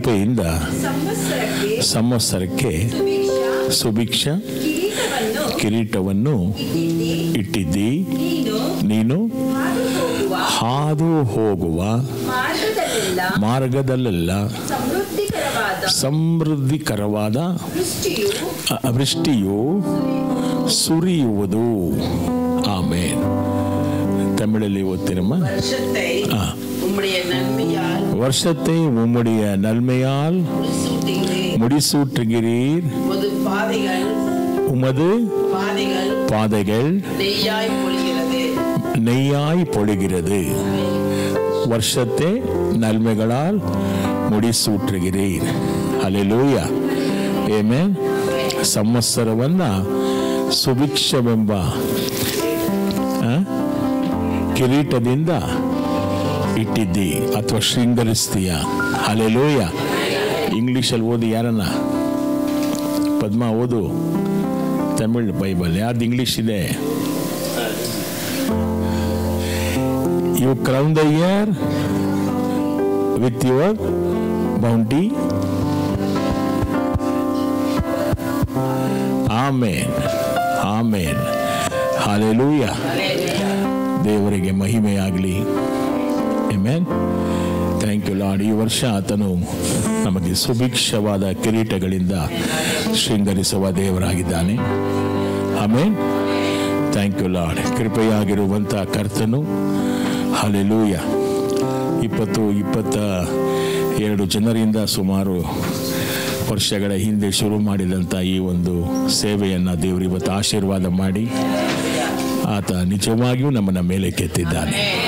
ಕೃಪೆಯಿಂದ ಸಂವತ್ಸರಕ್ಕೆ ಸುಭಿಕ್ಷ ಕಿರೀಟವನ್ನು ಇಟ್ಟಿದ್ದಿ. ನೀನು ಹಾದು ಹೋಗುವ ಮಾರ್ಗದಲ್ಲೆಲ್ಲ ಸಮೃದ್ಧಿಕರವಾದ ವೃಷ್ಟಿಯು ಸುರಿಯುವುದು. ಆಮೇನ್. ತಮಿಳಲ್ಲಿ ಓದ್ತೀರಮ್ಮ. வருஷத்தை உம்முடைய நன்மையால் முடிசூட்டுகிறீர். உமது பாதைகள் நெய்யாய் பொழிகிறது. ವರ್ಷತೆ ನಲ್ಮೆಗಳಾಲ್ ಮುಡಿಸೂಟ್ರಿಗಿರೀರ್. ಹಲ್ಲೆಲೂಯಾ. ಆಮೆನ್. ಸಂವತ್ಸರವನ್ನ ಸುಭಿಕ್ಷವೆಂಬ ಕಿರೀಟದಿಂದ ಇಟ್ಟಿದ್ದಿ ಅಥವಾ ಶೃಂಗರಿಸ್ತೀಯ. ಹಲ್ಲೆಲೂಯಾ. ಇಂಗ್ಲೀಷಲ್ಲಿ ಓದಿ ಯಾರನ್ನ? ಪದ್ಮ ಓದು. ತಮಿಳ್ ಬೈಬಲ್ ಯಾರ್ದು ಇಂಗ್ಲೀಷ್ ಇದೆ? You crown the year with your bounty. Amen. Amen. Hallelujah. ದೇವರಿಗೆ ಮಹಿಮೆಯಾಗಲಿ. Amen. Thank you lord. ಈ ವರ್ಷ ಆತನು ನಮಗೆ ಸುಭಿಕ್ಷವಾದ ಕಿರೀಟಗಳಿಂದ ಶೃಂಗರಿಸುವ ದೇವರಾಗಿದ್ದಾನೆ. ಆಮೆನ್. Thank you Lord. ಕೃಪೆಯಾಗಿರುವಂಥ ಕರ್ತನು. ಹಲ್ಲೆಲೂಯಾ. 22 ಜನರಿಂದ ಸುಮಾರು ವರ್ಷಗಳ ಹಿಂದೆ ಶುರು ಮಾಡಿದಂಥ ಈ ಒಂದು ಸೇವೆಯನ್ನು ದೇವರು ಇವತ್ತು ಆಶೀರ್ವಾದ ಮಾಡಿ ಆತ ನಿಜವಾಗಿಯೂ ನಮ್ಮನ್ನ ಮೇಲೆ ಕೆತ್ತಿದ್ದಾನೆ.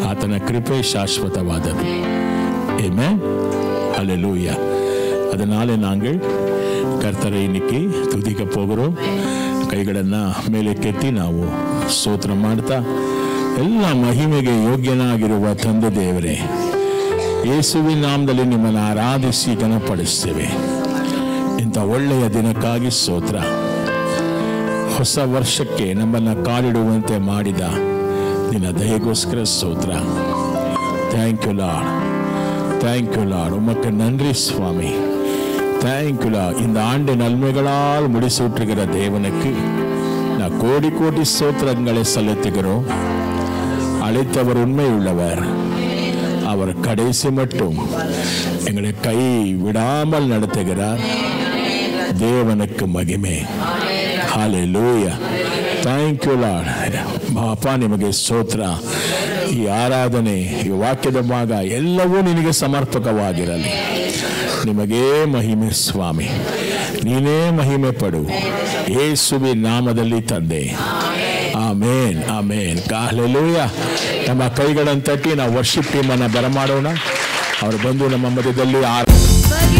ಆತನ ಕೃಪೆ ಶಾಶ್ವತವಾದದ್ದು. ಆಮೆನ್. ஹல்லேலூயா. அதனால நாங்கள் கர்த்தரை இன்னைக்கு துதிக்க போகிறோம். ಕೈಗಳನ್ನು ಮೇಲೆ ಕೆತ್ತಿ ನಾವು ಸ್ತೋತ್ರ ಮಾಡ್ತಾ, ಎಲ್ಲ ಮಹಿಮೆಗೆ ಯೋಗ್ಯನಾಗಿರುವ ತಂದೆ ದೇವರೇ, ಯೇಸುವಿನ ನಾಮದಲ್ಲಿ ನಿಮ್ಮನ್ನು ಆರಾಧಿಸಿ ಘನಪಡಿಸ್ತೇವೆ. ಇಂಥ ಒಳ್ಳೆಯ ದಿನಕ್ಕಾಗಿ ಸ್ತೋತ್ರ. ಹೊಸ ವರ್ಷಕ್ಕೆ ನಮ್ಮನ್ನು ಕಾಲಿಡುವಂತೆ ಮಾಡಿದ ನಿನ್ನ ದಯೆಗೋಸ್ಕರ ಸ್ತೋತ್ರ. Thank you lord. Thank you lord. உமக்கு நன்றி சுவாமி. Thank you Lord. இந்த ஆண்டு நன்மைகளால் முடிசூட்டுகிற தேவனுக்கு நான் கோடி கோடி ஸ்தோத்திரங்களை செலுத்துகிறோம். அழைத்தவர் உண்மை உள்ளவர். அவர் கடைசி மட்டும் எங்களை கை விடாமல் நடத்துகிறார். தேவனுக்கு மகிமை. ஹல்லேலூயா. Thank you Lord. ಅಪ್ಪ ನಿಮಗೆ ಸ್ತೋತ್ರ. ಈ ಆರಾಧನೆ, ಈ ವಾಕ್ಯದ ಭಾಗ ಎಲ್ಲವೂ ನಿನಗೆ ಸಮರ್ಪಕವಾಗಿರಲಿ. ನಿಮಗೇ ಮಹಿಮೆ ಸ್ವಾಮಿ. ನೀನೇ ಮಹಿಮೆ ಪಡು. ಯೇಸುವಿನ ನಾಮದಲ್ಲಿ ತಂದೆ. ಆಮೇನ್. ಆಮೇನ್. ಹಲ್ಲೇಲೂಯಾ. ನಮ್ಮ ಕೈಗಳನ್ನು ತಟ್ಟಿ ನಾವು ವರ್ಷಿಪ್ ಟೀಮನ್ನು ಬರಮಾಡೋಣ. ಅವರು ಬಂದು ನಮ್ಮ ಮಧ್ಯದಲ್ಲಿ Thank you.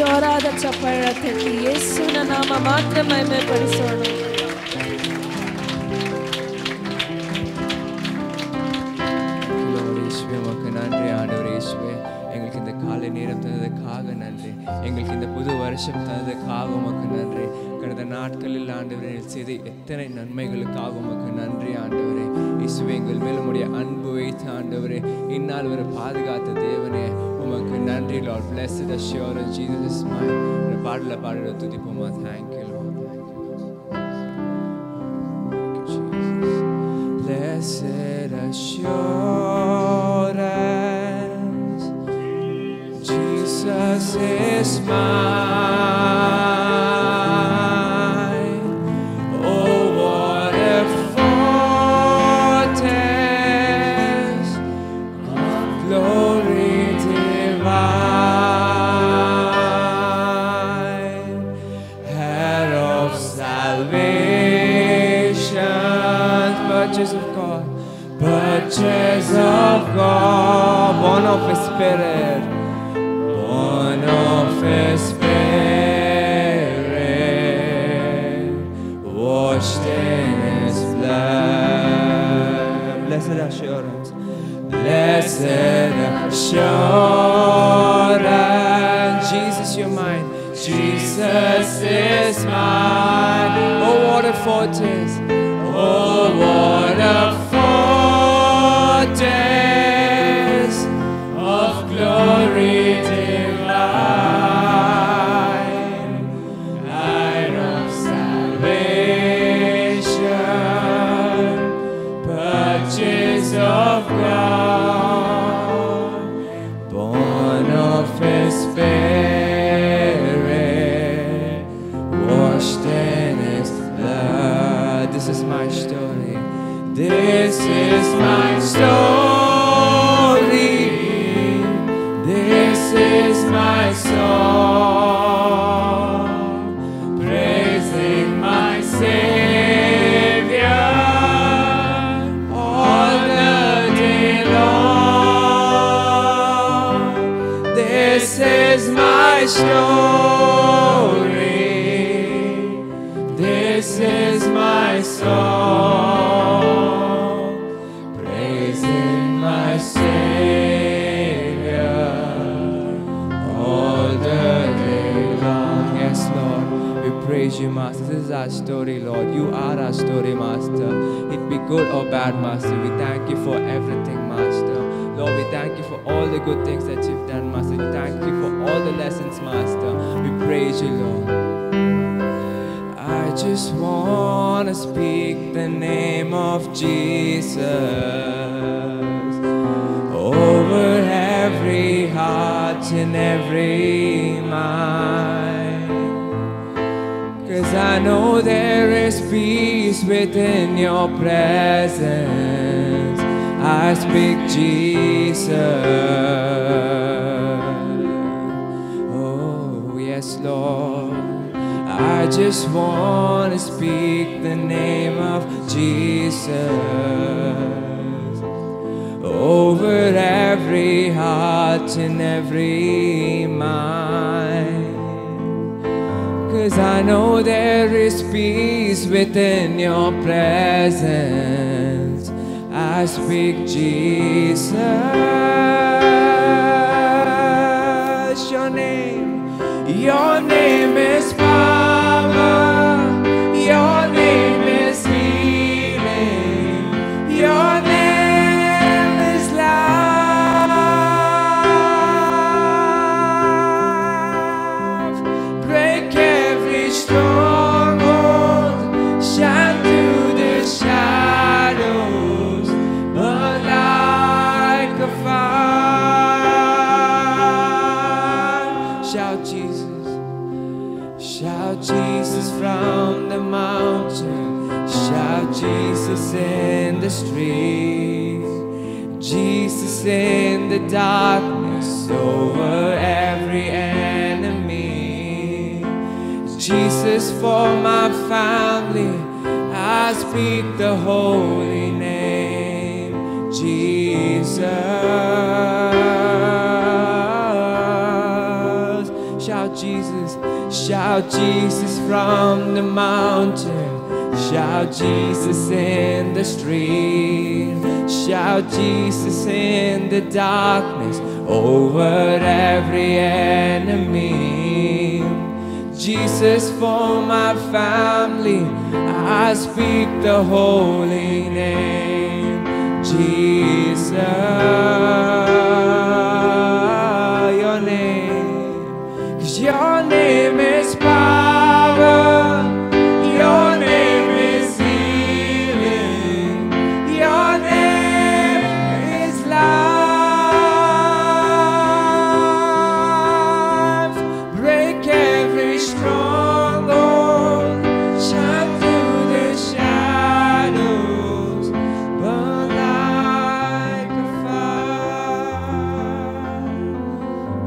ಜೋರಾದ ಚಪ್ಪಾಳ ತಟ್ಟಿ ಯೇಸುವಿನ ನಾಮ ಮಾತ್ರ ಮಹಿಮೆ ಪಡಿಸೋಣ. நன்றி ஆண்டவரே இயேசுவே, எங்களுக்கு இந்த காலை நேரம் தந்ததுக்காக நன்றி. எங்களுக்கு இந்த புது வருஷம் தந்ததுக்காக உமக்கு நன்றி. கடந்த நாட்களில் ஆண்டவரே செய்த எத்தனை நன்மைகளுக்காக உமக்கு நன்றி ஆண்டவரே இயேசுவே. எங்கள் மேல் உம்முடைய அன்பு வைத்து ஆண்டவரே இந்நாள் வரை பாதுகாத்த தேவனே உமக்கு நன்றி. Lord, blessed assurance, Jesus is mine. இந்த பாடல பாடுற துதிப்போமா. Thank you Lord. Thank you Jesus. Blessed assurance, Jesus is mine. Oh, what a foretaste of glory divine, head of salvation, purchase of God, purchase of God, born of His Spirit, born of His Spirit, washed in His blood. Blessed assurance, blessed assurance, Jesus you're mine, Jesus is mine. Oh, what a foretaste, oh, what a foretaste of glory divine, light of salvation, purchase of God, born of His Spirit, washed in His blood. This is my story. This is my story. This is my song, praising my Savior all the day long. This is my story. This is my song, praising my Savior all the day long. Yes, Lord, we praise you, Master. This is our story, Lord. You are our story, Master. It be good or bad, Master. We thank you for everything, Master. Lord, we thank you for all the good things that you've done, Master. We thank you for all the lessons, Master. We praise you, Lord. I just want to speak the name of Jesus over every heart and every mind, 'cause I know there is peace within your presence. I speak Jesus. Oh, yes, Lord. I just want to speak the name of Jesus over every heart and every mind, 'cause I know there is peace within your presence. I speak Jesus. Your name is power. Your name is healing. Your name is love. Break every stronghold. Shine through the shadows. Burn like a fire. Shout Jesus. Shout Jesus from the mountain. Shout Jesus in the street. Jesus in the darkness over every enemy. Jesus for my family. I speak the holy name, Jesus. Shout Shout Jesus, shout Jesus from the mountain. Shout Jesus in the street. Shout Jesus in the darkness over every enemy. Jesus for my family, I speak the holy name. Jesus, your name, 'cause your name is power, your name is healing, your name is life. Break every stronghold, shine through the shadows, burn like a fire.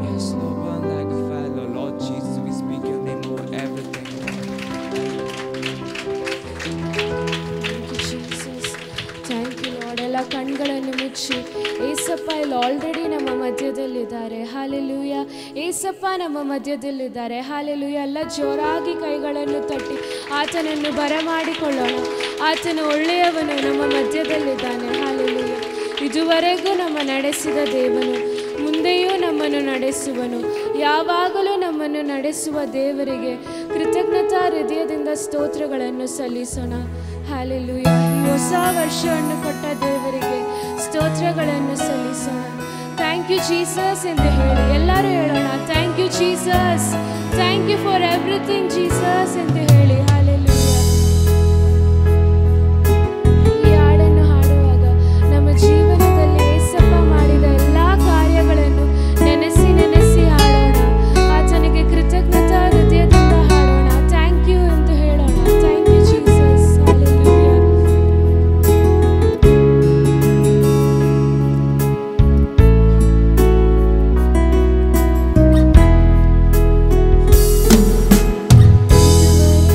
Yes, Lord, burn like a fire, Lord. Lord Jesus, we speak your name over everything, Lord. Thank you, Jesus. Thank you, Lord. ಎಲ್ಲ ಕಣ್ಗಳನ್ನು ಮುಚ್ಚಿ ಏಸಪ್ಪ ಇಲ್ಲಿ already ನಮ್ಮ ಮಧ್ಯದಲ್ಲಿದ್ದಾರೆ. Hallelujah. Yesappa ನಮ್ಮ ಮಧ್ಯದಲ್ಲಿದ್ದಾರೆ. Hallelujah. ಎಲ್ಲ ಜೋರಾಗಿ ಕೈಗಳನ್ನು ತಟ್ಟಿ ಆತನನ್ನು ಬರಮಾಡಿಕೊಳ್ಳೋಣ. ಆತನು ಒಳ್ಳೆಯವನು, ನಮ್ಮ ಮಧ್ಯದಲ್ಲಿದ್ದಾನೆ. ಹಾಲೆಲೂಯ. ಇದುವರೆಗೂ ನಮ್ಮ ನಡೆಸಿದ ದೇವನು ಮುಂದೆಯೂ ನಮ್ಮನ್ನು ನಡೆಸುವನು. ಯಾವಾಗಲೂ ನಮ್ಮನ್ನು ನಡೆಸುವ ದೇವರಿಗೆ ಕೃತಜ್ಞತಾ ಹೃದಯದಿಂದ ಸ್ತೋತ್ರಗಳನ್ನು ಸಲ್ಲಿಸೋಣ. ಹಾಲೆಲೂಯ. ಈ ಹೊಸ ವರ್ಷವನ್ನು ಕೊಟ್ಟ ದೇವರಿಗೆ ಸ್ತೋತ್ರಗಳನ್ನು ಸಲ್ಲಿಸೋಣ. ಥ್ಯಾಂಕ್ ಯು ಜೀಸಸ್ ಎಂದು ಹೇಳಿ ಎಲ್ಲರೂ ಹೇಳೋಣ. Thank you Jesus, thank you for everything Jesus ಎಂದು ಹೇಳಿ. ಹಾಲೆಲೂಯ. ಈ ಹಾಡನ್ನು ಹಾಡುವಾಗ ನಮ್ಮ ಜೀವನದಲ್ಲಿ ಏಸಪ್ಪ ಮಾಡಿದ ಎಲ್ಲ ಕಾರ್ಯಗಳನ್ನು ನೆನೆಸಿ ನೆನೆಸಿ ಹಾಡೋಣ. ಆತನಿಗೆ ಕೃತಜ್ಞತಾ ಹೃದಯದಿಂದ ಹಾಡೋಣ. ಥ್ಯಾಂಕ್ ಯು ಎಂದು ಹೇಳೋಣ. Thank you Jesus. ಹಾಲೆಲೂಯ. ಇದುವರೆಗೂ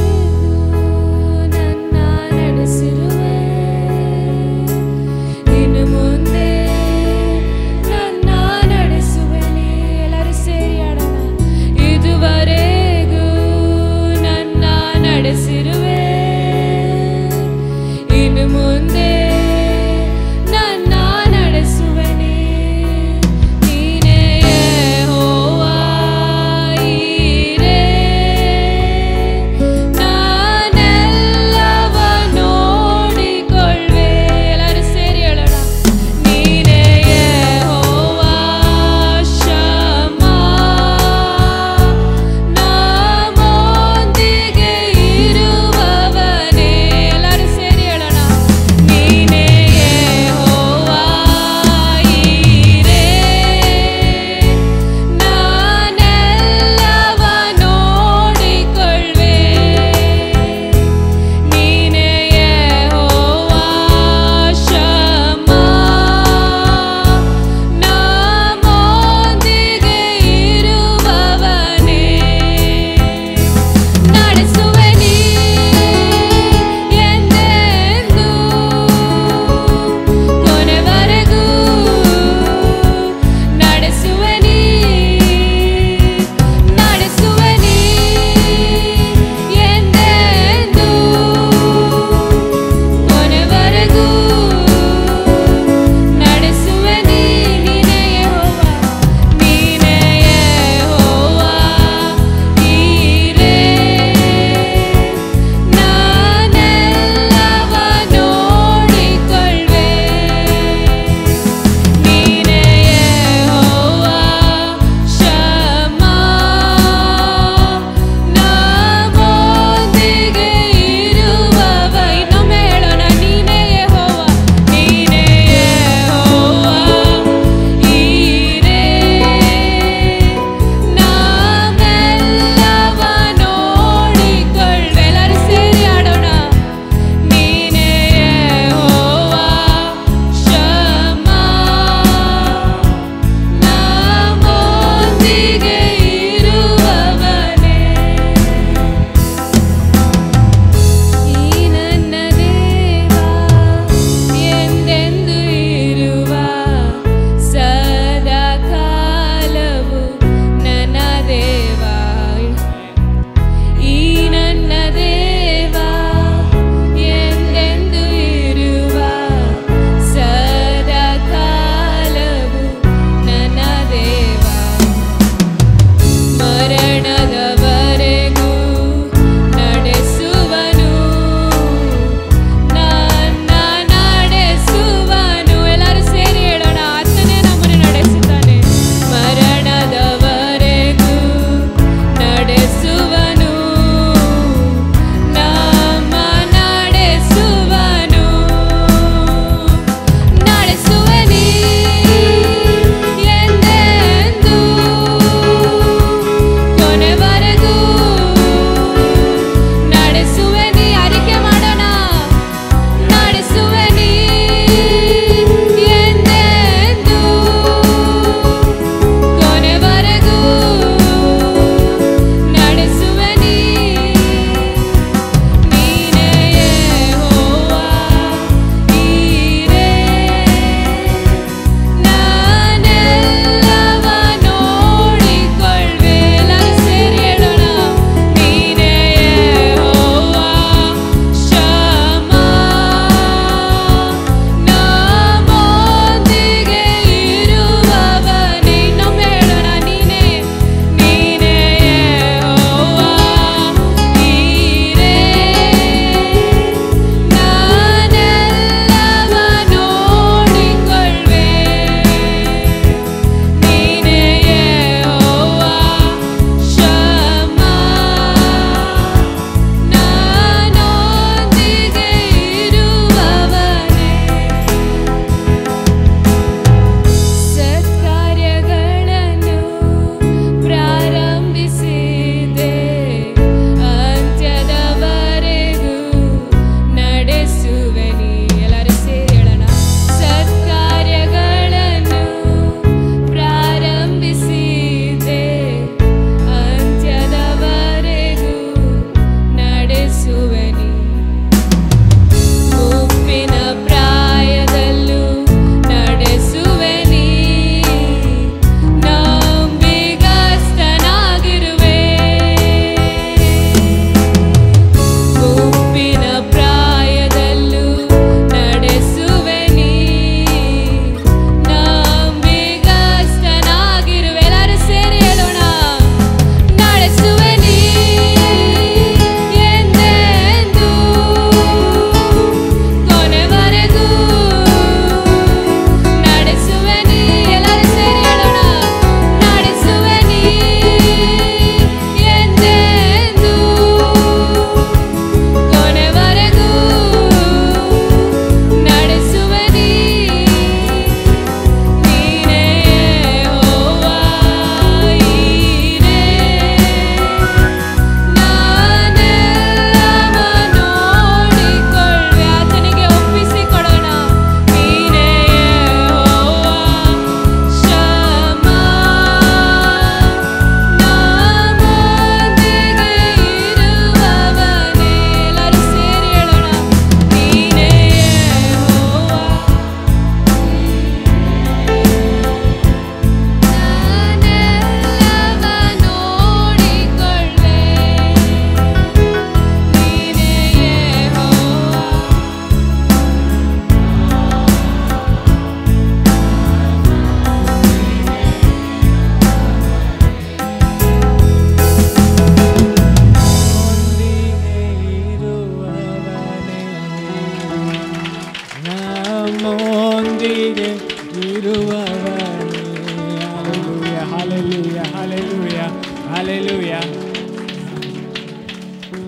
ಹಾಲೆಲೂಯ.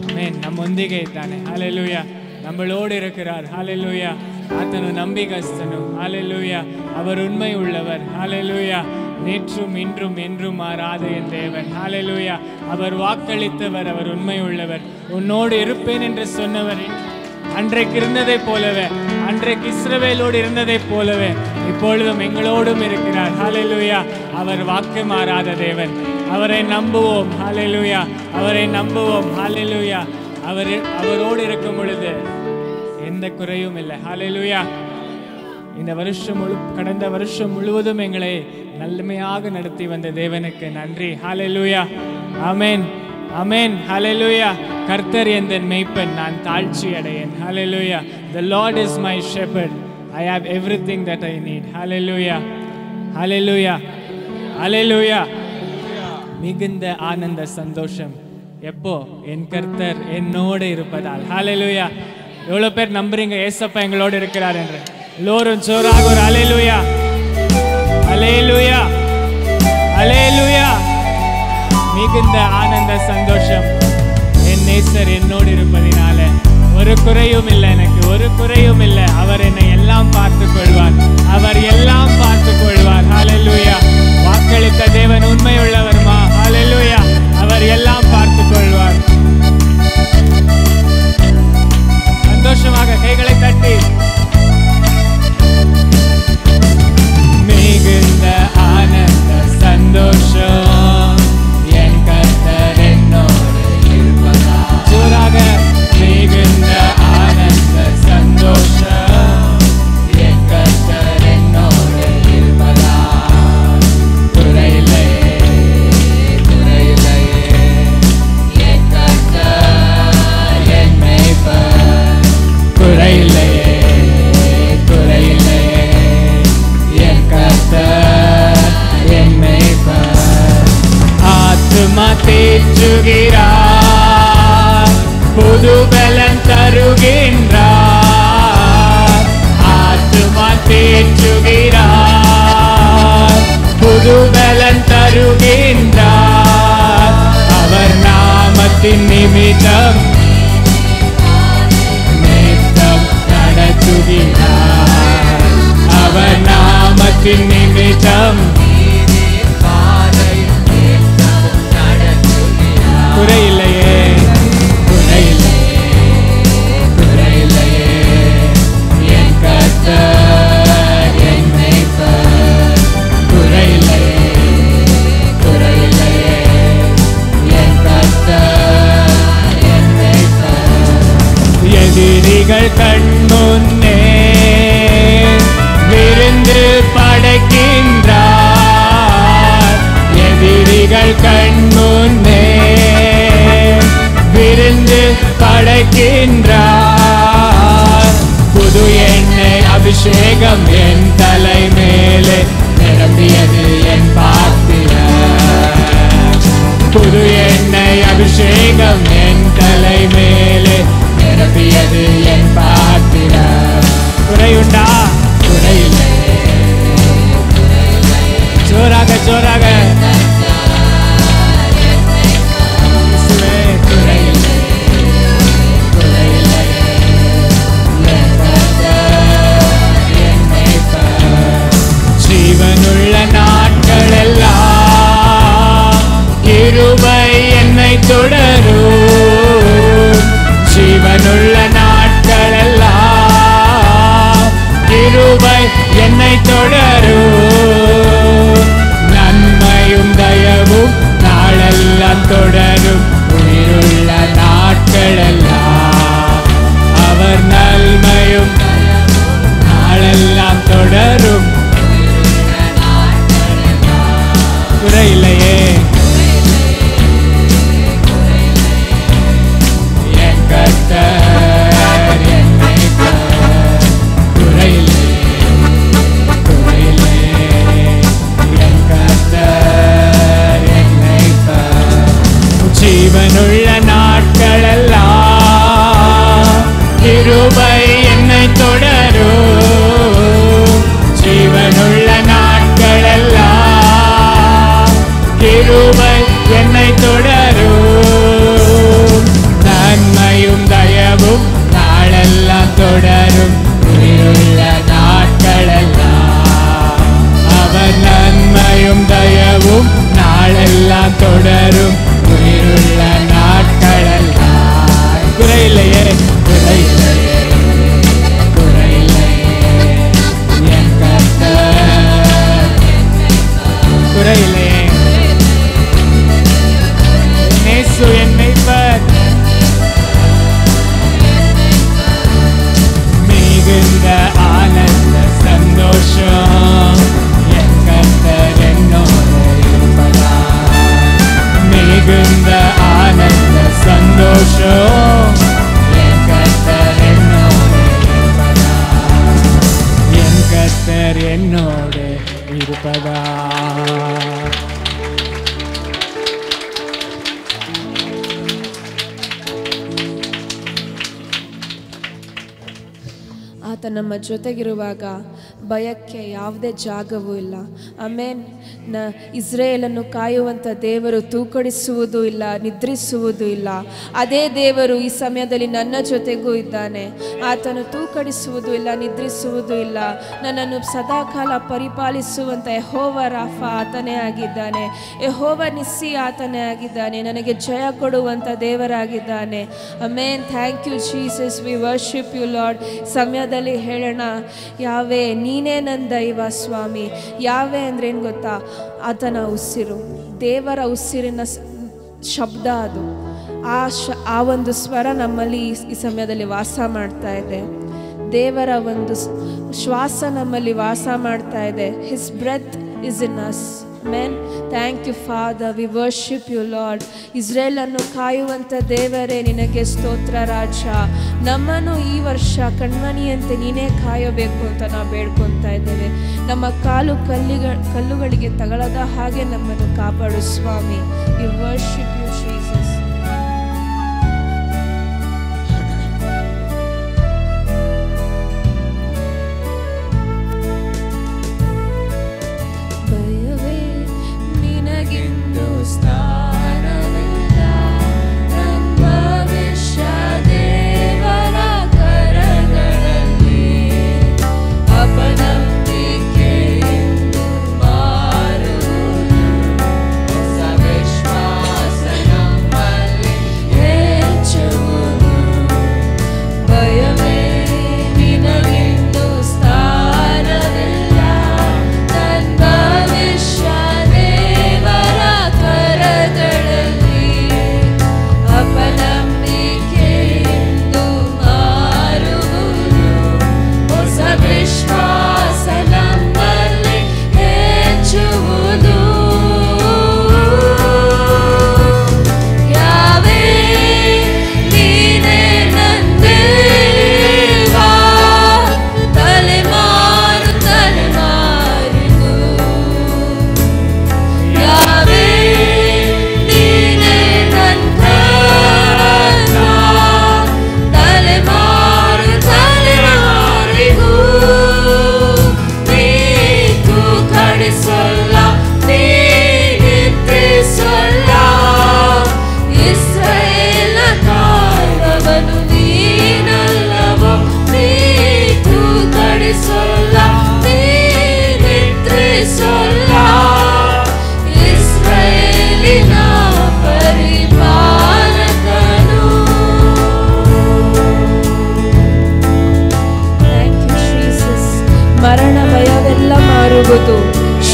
ಆಮೆನ್. ನಮ್ಮೊಂದಿಗೆ ಇದ್ದಾನೆ. ಹಾಲೆಲೂಯ. நம்மளோடு இருக்கிறார். ஹalleluya. ஆத்தனு நம்பிக்கைஸ்தனு. ஹalleluya. அவர் உண்மை உள்ளவர். ஹalleluya. நேற்றும் இன்றும் என்றும் மாறாத என் தேவன். ஹalleluya. அவர் வாக்களித்தவர். அவர் உண்மை உள்ளவர். உன்னோடு இருப்பேன் என்று சொன்னவர் அன்றைக்கு இருந்ததை போலவே, அன்றைக்கு இஸ்ரவேலோடு இருந்ததை போலவே இப்பொழுதும் எங்களோடும் இருக்கிறார். ஹalleluya. அவர் வாக்கு மாறாத தேவன். அவரை நம்புவோம். ஹalleluya. அவரை நம்புவோம். ஹalleluya. அவரோடு இருக்கும் பொழுது எந்த குறையும் இல்லை. ஹalleluya. இந்த வருஷம் கடந்த வருஷம் முழுவதும் எங்களை நல்லமையாக நடத்தி வந்த தேவனுக்கு நன்றி. ஹalleluya. ஆமென். ஆமென். ஹalleluya. கர்த்தர் என் மேய்ப்பன், நான் தாழ்ச்சி அடையேன். ஹalleluya. The Lord is my shepherd. I have everything that I need. ஹalleluya. ஹalleluya. ஹalleluya. மிகுந்த ஆனந்த சந்தோஷம் எப்போ என் கர்த்தர் என்னோடு இருப்பதால். ஹalleluya. எவ்வளவு பேர் நம்புறீங்க ஏசப்பா எங்களோடு இருக்கிறார் என்று? எல்லோரும் ஜோராக ஒரு ஹalleluya. ஹalleluya. ஹalleluya. மிகுந்த ஆனந்த சந்தோஷம் என் நேசர் என்னோடு இருப்பதினால ஒரு குறையும் இல்லை, எனக்கு ஒரு குறையும் இல்லை. அவர் என்னை எல்லாம் பார்த்துக் கொள்வார். அவர் எல்லாம் பார்த்துக் கொள்வார். ஹalleluya. வாக்களித்த தேவன் உண்மை உள்ளவர்மா. ஹalleluya. அவர் எல்லாம் பார்த்துக் கொள்வார். சந்தோஷமாக கைகளை தட்டி மிகுந்த ஆனந்த சந்தோஷம் என் கர்த்தர் என்னோடு இருப்பதால். ஜோராக மிகுந்த ஆனந்த சந்தோஷம் என் கர்த்தர் என்னோடு இருப்பதால். குறையில்லையே, குறையில்லையே, என் கர்த்தர் என் மேய்ப்பர். குறையில்லையே, குறையில்லையே, என் கர்த்தர் என் மேய்ப்பர். ஆத்துமா தேற்றுகிறார், புது பலன் தருகின்றார். ஆத்துமா தேற்றுகிறார், புது பலன் தருகின்றார். அவர் நாமத்தின் நிமித்தம் நித்தம் நடத்துகிறார். அவர் நாமத்தின் நிமித்தம் குறையில்லையே, குறையில்லையே, குறையில்லையே, என் கர்த்தர் என் மேய்ப்பர். குறையில்லையே, குறையில்லையே, என் கர்த்தர் என் மேய்ப்பர். எதிரிகள் கண்முன்னே விருந்து படைக்கின்றார். எதிரிகள் கண்முன்னே விருந்து படைக்கின்றார். புது எண்ணெய் அபிஷேகம் என் தலை மேலே நிரம்பியது என் பாத்திரம். புது எண்ணெய் அபிஷேகம் என் தலை மேலே நிரம்பியது என் பாத்திரம். குறையுண்டா? குறையில்லை. ஜோராக ஜோராக ஜீவனுள்ள நாட்களெல்லாம் கிருபை என்னை தொடரும். ஜீவனுள்ள நாட்களெல்லாம் கிருபை என்னை தொடரும். நன்மையும் தயவும் நாளெல்லாம் தொடரும். உயிருள்ள நாட்களெல்லாம் அவர் நன்மையும் நாளெல்லாம் தொடரும். குறையில்லையே, என் கர்த்தர் என் மேய்ப்பர். குறையில்லையே, குறையில்லையே, என் கர்த்தர் என் மேய்ப்பர். ஜீவனுள்ள நாட்களெல்லாம் கிருபை என்னை தொடரும். ஜீவனுள்ள நாட்களெல்லாம் கிருபை என்னை இயேசு என் மேய்ப்பர். மிகுந்த ஆனந்த சந்தோஷம் என் கர்த்தர் என்னோடு இருப்பதால். மிகுந்த ஆனந்த சந்தோஷம் என் கர்த்தர் என்னோடு இருப்பதால். என் கர்த்தர் என்னோடு இருப்பதால். ಆತ ನಮ್ಮ ಜೊತೆಗಿರುವಾಗ ಭಯಕ್ಕೆ ಯಾವುದೇ ಜಾಗವೂ ಇಲ್ಲ. ಆಮೇನ್. ಇಸ್ರೇಲನ್ನು ಕಾಯುವಂಥ ದೇವರು ತೂಕಡಿಸುವುದೂ ಇಲ್ಲ, ನಿದ್ರಿಸುವುದೂ ಇಲ್ಲ. ಅದೇ ದೇವರು ಈ ಸಮಯದಲ್ಲಿ ನನ್ನ ಜೊತೆಗೂ ಇದ್ದಾನೆ. ಆತನು ತೂಕಡಿಸುವುದೂ ಇಲ್ಲ, ನಿದ್ರಿಸುವುದೂ ಇಲ್ಲ. ನನ್ನನ್ನು ಸದಾಕಾಲ ಪರಿಪಾಲಿಸುವಂಥ ಯೆಹೋವ ರಾಫ ಆತನೇ ಆಗಿದ್ದಾನೆ. ಯೆಹೋವ ನಿಸ್ಸಿ ಆತನೇ ಆಗಿದ್ದಾನೆ. ನನಗೆ ಜಯ ಕೊಡುವಂಥ ದೇವರಾಗಿದ್ದಾನೆ. Amen. Thank you Jesus, we worship you Lord. ಸಮಯದಲ್ಲಿ ಹೇಳೋಣ, ಯಾವೇ ನೀನೇ ನನ್ನ ದೈವ ಸ್ವಾಮಿ. ಯಾವೇ ಅಂದ್ರೆ ಏನು ಗೊತ್ತಾ? ಆತನ ಉಸಿರು, ದೇವರ ಉಸಿರಿನ ಶಬ್ದ ಅದು. ಆ ಒಂದು ಸ್ವರ ನಮ್ಮಲ್ಲಿ ಈ ಸಮಯದಲ್ಲಿ ವಾಸ ಮಾಡ್ತಾ ಇದೆ. ದೇವರ ಒಂದು ಶ್ವಾಸ ನಮ್ಮಲ್ಲಿ ವಾಸ ಮಾಡ್ತಾ ಇದೆ. His breath is in us. Amen. Thank you Father, we worship you Lord. ಇಸ್ರೇಲನ್ನು ಕಾಯುವಂಥ ದೇವರೇ ನಿನಗೆ ಸ್ತೋತ್ರ ರಾಜ. ನಮ್ಮನ್ನು ಈ ವರ್ಷ ಕಣ್ಮಣಿಯಂತೆ ನೀನೇ ಕಾಯಬೇಕು ಅಂತ ನಾವು ಬೇಡ್ಕೊತಾ ಇದ್ದೇವೆ. ನಮ್ಮ ಕಾಲು ಕಲ್ಲುಗಳಿಗೆ ತಗಲದ ಹಾಗೆ ನಮ್ಮನ್ನು ಕಾಪಾಡು ಸ್ವಾಮಿ. We worship you Jesus.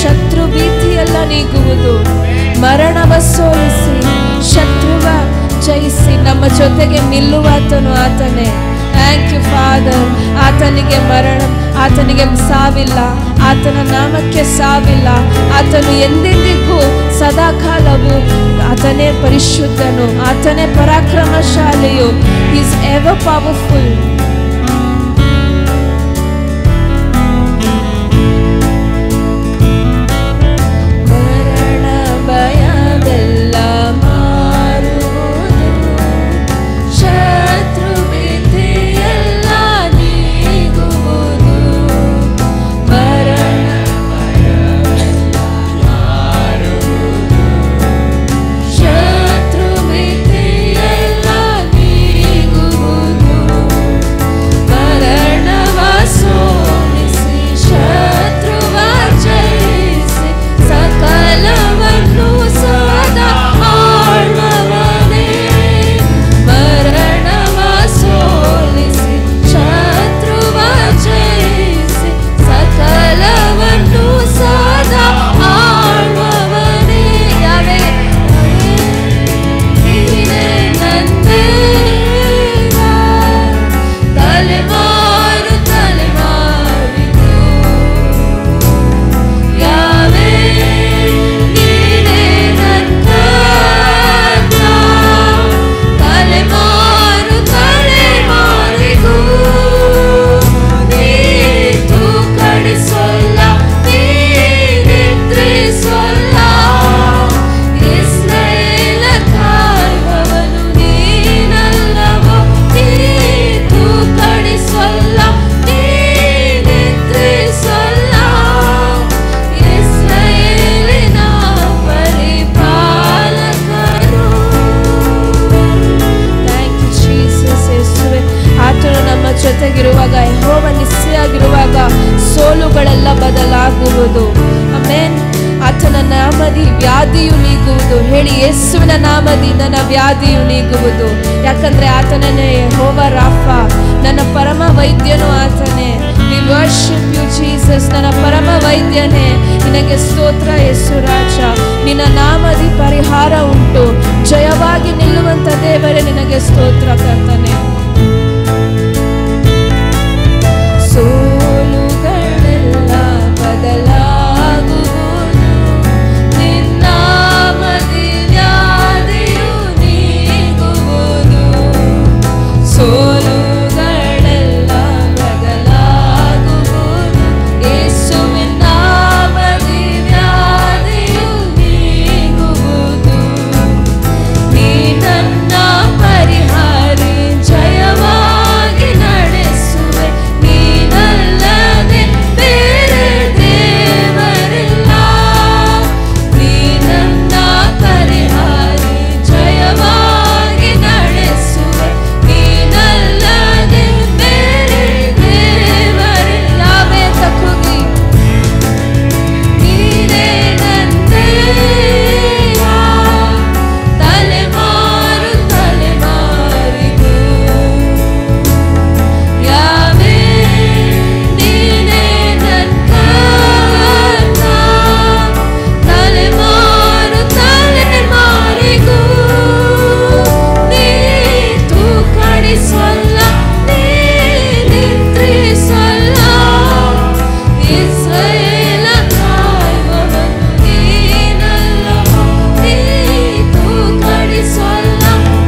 ಶತ್ರು ಭೀತಿಯೆಲ್ಲ ನೀಗುವುದು. ಮರಣವ ಸೋಲಿಸಿ ಶತ್ರುವ ಜಯಿಸಿ ನಮ್ಮ ಜೊತೆಗೆ ನಿಲ್ಲುವಾತನು ಆತನೇ. Thank you father. ಆತನಿಗೆ ಆತನಿಗೆ ಸಾವಿಲ್ಲ. ಆತನ ನಾಮಕ್ಕೆ ಸಾವಿಲ್ಲ. ಆತನು ಎಂದೆಂದಿಗೂ ಸದಾಕಾಲವು ಆತನೇ ಪರಿಶುದ್ಧನು. ಆತನೇ ಪರಾಕ್ರಮಶಾಲಿಯು. Is ever powerful. ವ್ಯಾಧಿಯು ನೀಗುವುದು. ಹೇಳಿ, ಯೇಸುವಿನ ನಾಮದಿಂದ ನನ್ನ ವ್ಯಾಧಿಯು ನೀಗುವುದು. ಯಾಕಂದ್ರೆ ಆತನೇ ಯೆಹೋವ ರಾಫ, ನನ್ನ ಪರಮ ವೈದ್ಯನು ಆತನೇ. We worship you Jesus, ನನ್ನ ಪರಮ ವೈದ್ಯನೇ, ನಿನಗೆ ಸ್ತೋತ್ರ ಯೇಸು ರಾಜ. ನಿನ್ನ ನಾಮದಿ ಪರಿಹಾರ ಉಂಟು. ಜಯವಾಗಿ ನಿಲ್ಲುವಂತ ದೇವರೇ ನಿನಗೆ ಸ್ತೋತ್ರ ಕರ್ತನೆ. ಸೋಲುಗಳೆಲ್ಲ ಬದಲಾಗುವುದು, ನಿನ್ನಾಮದಿ ವ್ಯಾಧಿಯು ನೀಗುವುದು. ಸೋಲುಗಳೆಲ್ಲ ಬದಲಾಗುವುದು, ಯೇಸುವಿನ ನಾಮದಿ ವ್ಯಾಧಿಯು ನೀಗುವುದು. ನೀ ನನ್ನ ಪರಿಹಾರಿ, ಜಯವಾಗಿ ನಡೆಸುವೆ. ನೀನಲ್ಲದೆ ಬೇರೆ ದೇವರಿಲ್ಲ. ನೀ ನನ್ನ ಪರಿಹಾರಿ, ಜಯವಾಗಿ ನಡೆಸುವೆ. ನೀನಲ್ಲದೆ ಬೇರೆ ದೇವರಿಲ್ಲ. ಬೇತಕುಗಿ ನೀನೇ ನಂದೇಯ, ತಲೆಮಾರು ತಲೆಮಾರಿಗೂ. ಯಾವೇ ನೀನೇ ನನ್ನ ಕರ್ತ, ತಲೆಮಾರು ತಲೆಮಾರಿಗೂ. ನೀ ತೂಕಡಿಸಲ್ಲ, ನೀ ನಿದ್ರಿಸಲ್ಲ. ಇಸ್ರಾಯೇಲ ಕಾಯುವವನು ನೀನಲ್ಲವೋ. ನೀ ತೂಕಡಿಸಲ್ಲ, ನೀ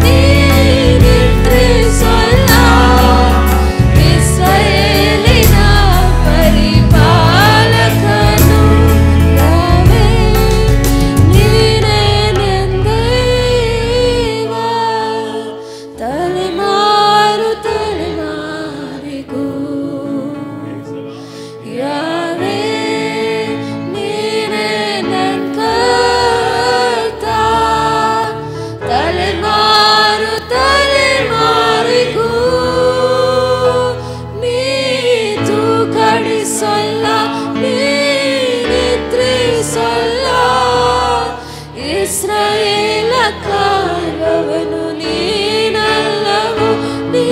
ನಿದ್ರಿಸಲ್ಲ. ಇಸ್ರಾಯೇಲಿನ ಪರಿಪಾಲಕನು ಯಾವೇ, ನೀನೇ ನಂದೇವ, ತಲೆಮಾರು ತಲೆಮಾರಿಗೂ. ಯಾವೇ ನೀನೇ ನನ್ನ ಕರ್ತ, ತಲೆಮಾರು ತಲೆಮಾರಿಗೂ. ನೀ ತೂಕಡಿಸಲ್ಲ, ನೀ ನಿದ್ರಿಸಲ್ಲ. ಇಸ್ರಾಯೇಲ ಕಾಯುವವನು ನೀನಲ್ಲವೋ. ನೀ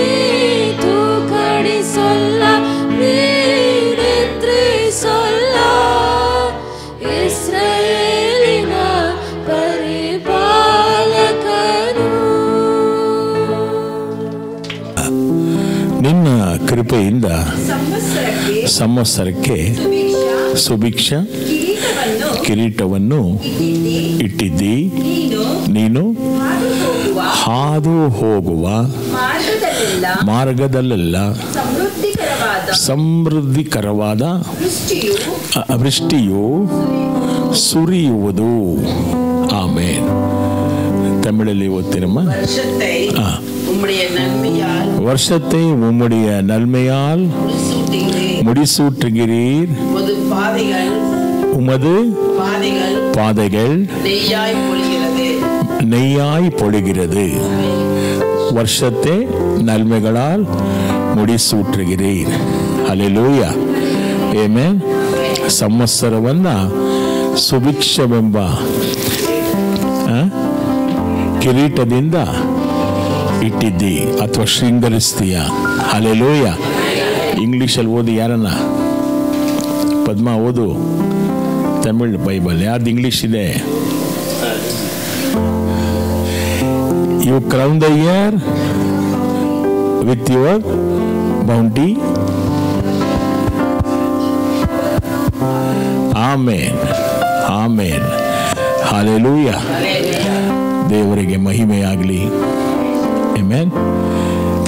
ತೂಕಡಿಸಲ್ಲ, ನೀ ನಿದ್ರಿಸಲ್ಲ. ಇಸ್ರಾಯೇಲಿನ ಪರಿಪಾಲಕನು. ನಿನ್ನ ಕೃಪೆಯಿಂದ ಸಂವತ್ಸರಕ್ಕೆ ಸುಭಿಕ್ಷ ಕಿರೀಟವನ್ನು ಇಟ್ಟಿದ್ದಿ. ನೀನು ಹಾದು ಹೋಗುವ ಮಾರ್ಗದಲ್ಲೆಲ್ಲ ಸಮೃದ್ಧಿಕರವಾದ ವೃಷ್ಟಿಯು ಸುರಿಯುವುದು. ಆಮೇನ್. ತಮಿಳಲ್ಲಿ ಓದ್ತೀರಮ್ಮ. வருஷத்தை உம்முடைய நன்மையால் முடிசூட்டுகிறீர். உமது பாதைகள் நெய்யாய் பொழிகிறது. ವರ್ಷത്തെ ನಲ್ಮೆಗಳಾಲ್ ಮುಡಿಸೂಟ್ರಿಗಿರೀರ್. Hallelujah, amen. ಸಂವತ್ಸರವನ್ನ ಸುಭಿಕ್ಷವೆಂಬ ಕಿರೀಟದಿಂದ ಇಟ್ಟಿದ್ದಿ ಅಥವಾ ಶೃಂಗರಿಸ್ತೀಯ. ಹಲ್ಲೆಲೂಯಾ. ಇಂಗ್ಲೀಷಲ್ಲಿ ಓದಿ ಯಾರನ್ನ? ಪದ್ಮ ಓದು. ತಮಿಳ್ ಬೈಬಲ್ ಯಾರ್ದು ಇಂಗ್ಲೀಷ್ ಇದೆ? You crown the year with your bounty. Amen. Amen. Hallelujah. ದೇವರಿಗೆ ಮಹಿಮೆಯಾಗಲಿ. Amen.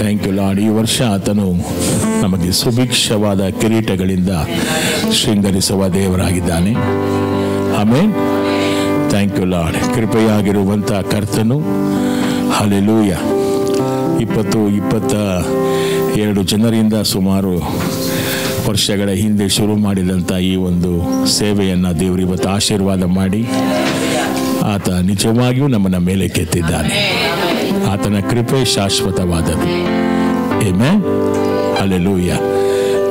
Thank you lord. ಈ ವರ್ಷ ಆತನು ನಮಗೆ ಸುಭಿಕ್ಷವಾದ ಕಿರೀಟಗಳಿಂದ ಶೃಂಗರಿಸುವ ದೇವರಾಗಿದ್ದಾನೆ. ಆಮೆನ್. Thank you Lord. ಕೃಪೆಯಾಗಿರುವಂಥ ಕರ್ತನು. ಹಲ್ಲೆಲೂಯ. 22 ಜನರಿಂದ ಸುಮಾರು ವರ್ಷಗಳ ಹಿಂದೆ ಶುರು ಮಾಡಿದಂಥ ಈ ಒಂದು ಸೇವೆಯನ್ನು ದೇವರು ಇವತ್ತು ಆಶೀರ್ವಾದ ಮಾಡಿ ಆತ ನಿಜವಾಗಿಯೂ ನಮ್ಮನ್ನ ಮೇಲೆ ಕೆತ್ತಿದ್ದಾನೆ. ಆತನ ಕೃಪೆ ಶಾಶ್ವತವಾದದ್ದು. ಆಮೆನ್. ஹல்லேலூயா.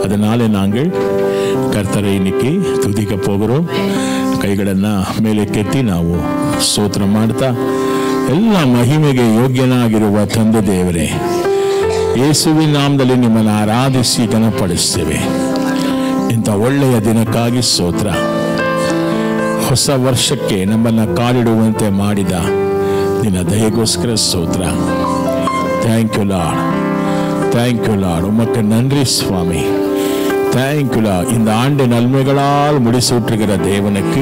அதனால நாங்கள் கர்த்தரை இன்னைக்கு துதிக்க போகிறோம். ಕೈಗಳನ್ನು ಮೇಲೆ ಕೆತ್ತಿ ನಾವು ಸ್ತೋತ್ರ ಮಾಡ್ತಾ, ಎಲ್ಲ ಮಹಿಮೆಗೆ ಯೋಗ್ಯನಾಗಿರುವ ತಂದೆ ದೇವರೇ, ಯೇಸುವಿನ ನಾಮದಲ್ಲಿ ನಿಮ್ಮನ್ನು ಆರಾಧಿಸಿ ಘನಪಡಿಸ್ತೇವೆ. ಇಂಥ ಒಳ್ಳೆಯ ದಿನಕ್ಕಾಗಿ ಸ್ತೋತ್ರ. ಹೊಸ ವರ್ಷಕ್ಕೆ ನಮ್ಮನ್ನು ಕಾಲಿಡುವಂತೆ ಮಾಡಿದ ನಿನ್ನ ದಯೆಗೋಸ್ಕರ ಸ್ತೋತ್ರ. Thank you lord, thank you lord. உமக்கு நன்றி சுவாமி. Thank you Lord. இந்த ஆண்டு நன்மைகளால் முடிசூற்றுகிற தேவனுக்கு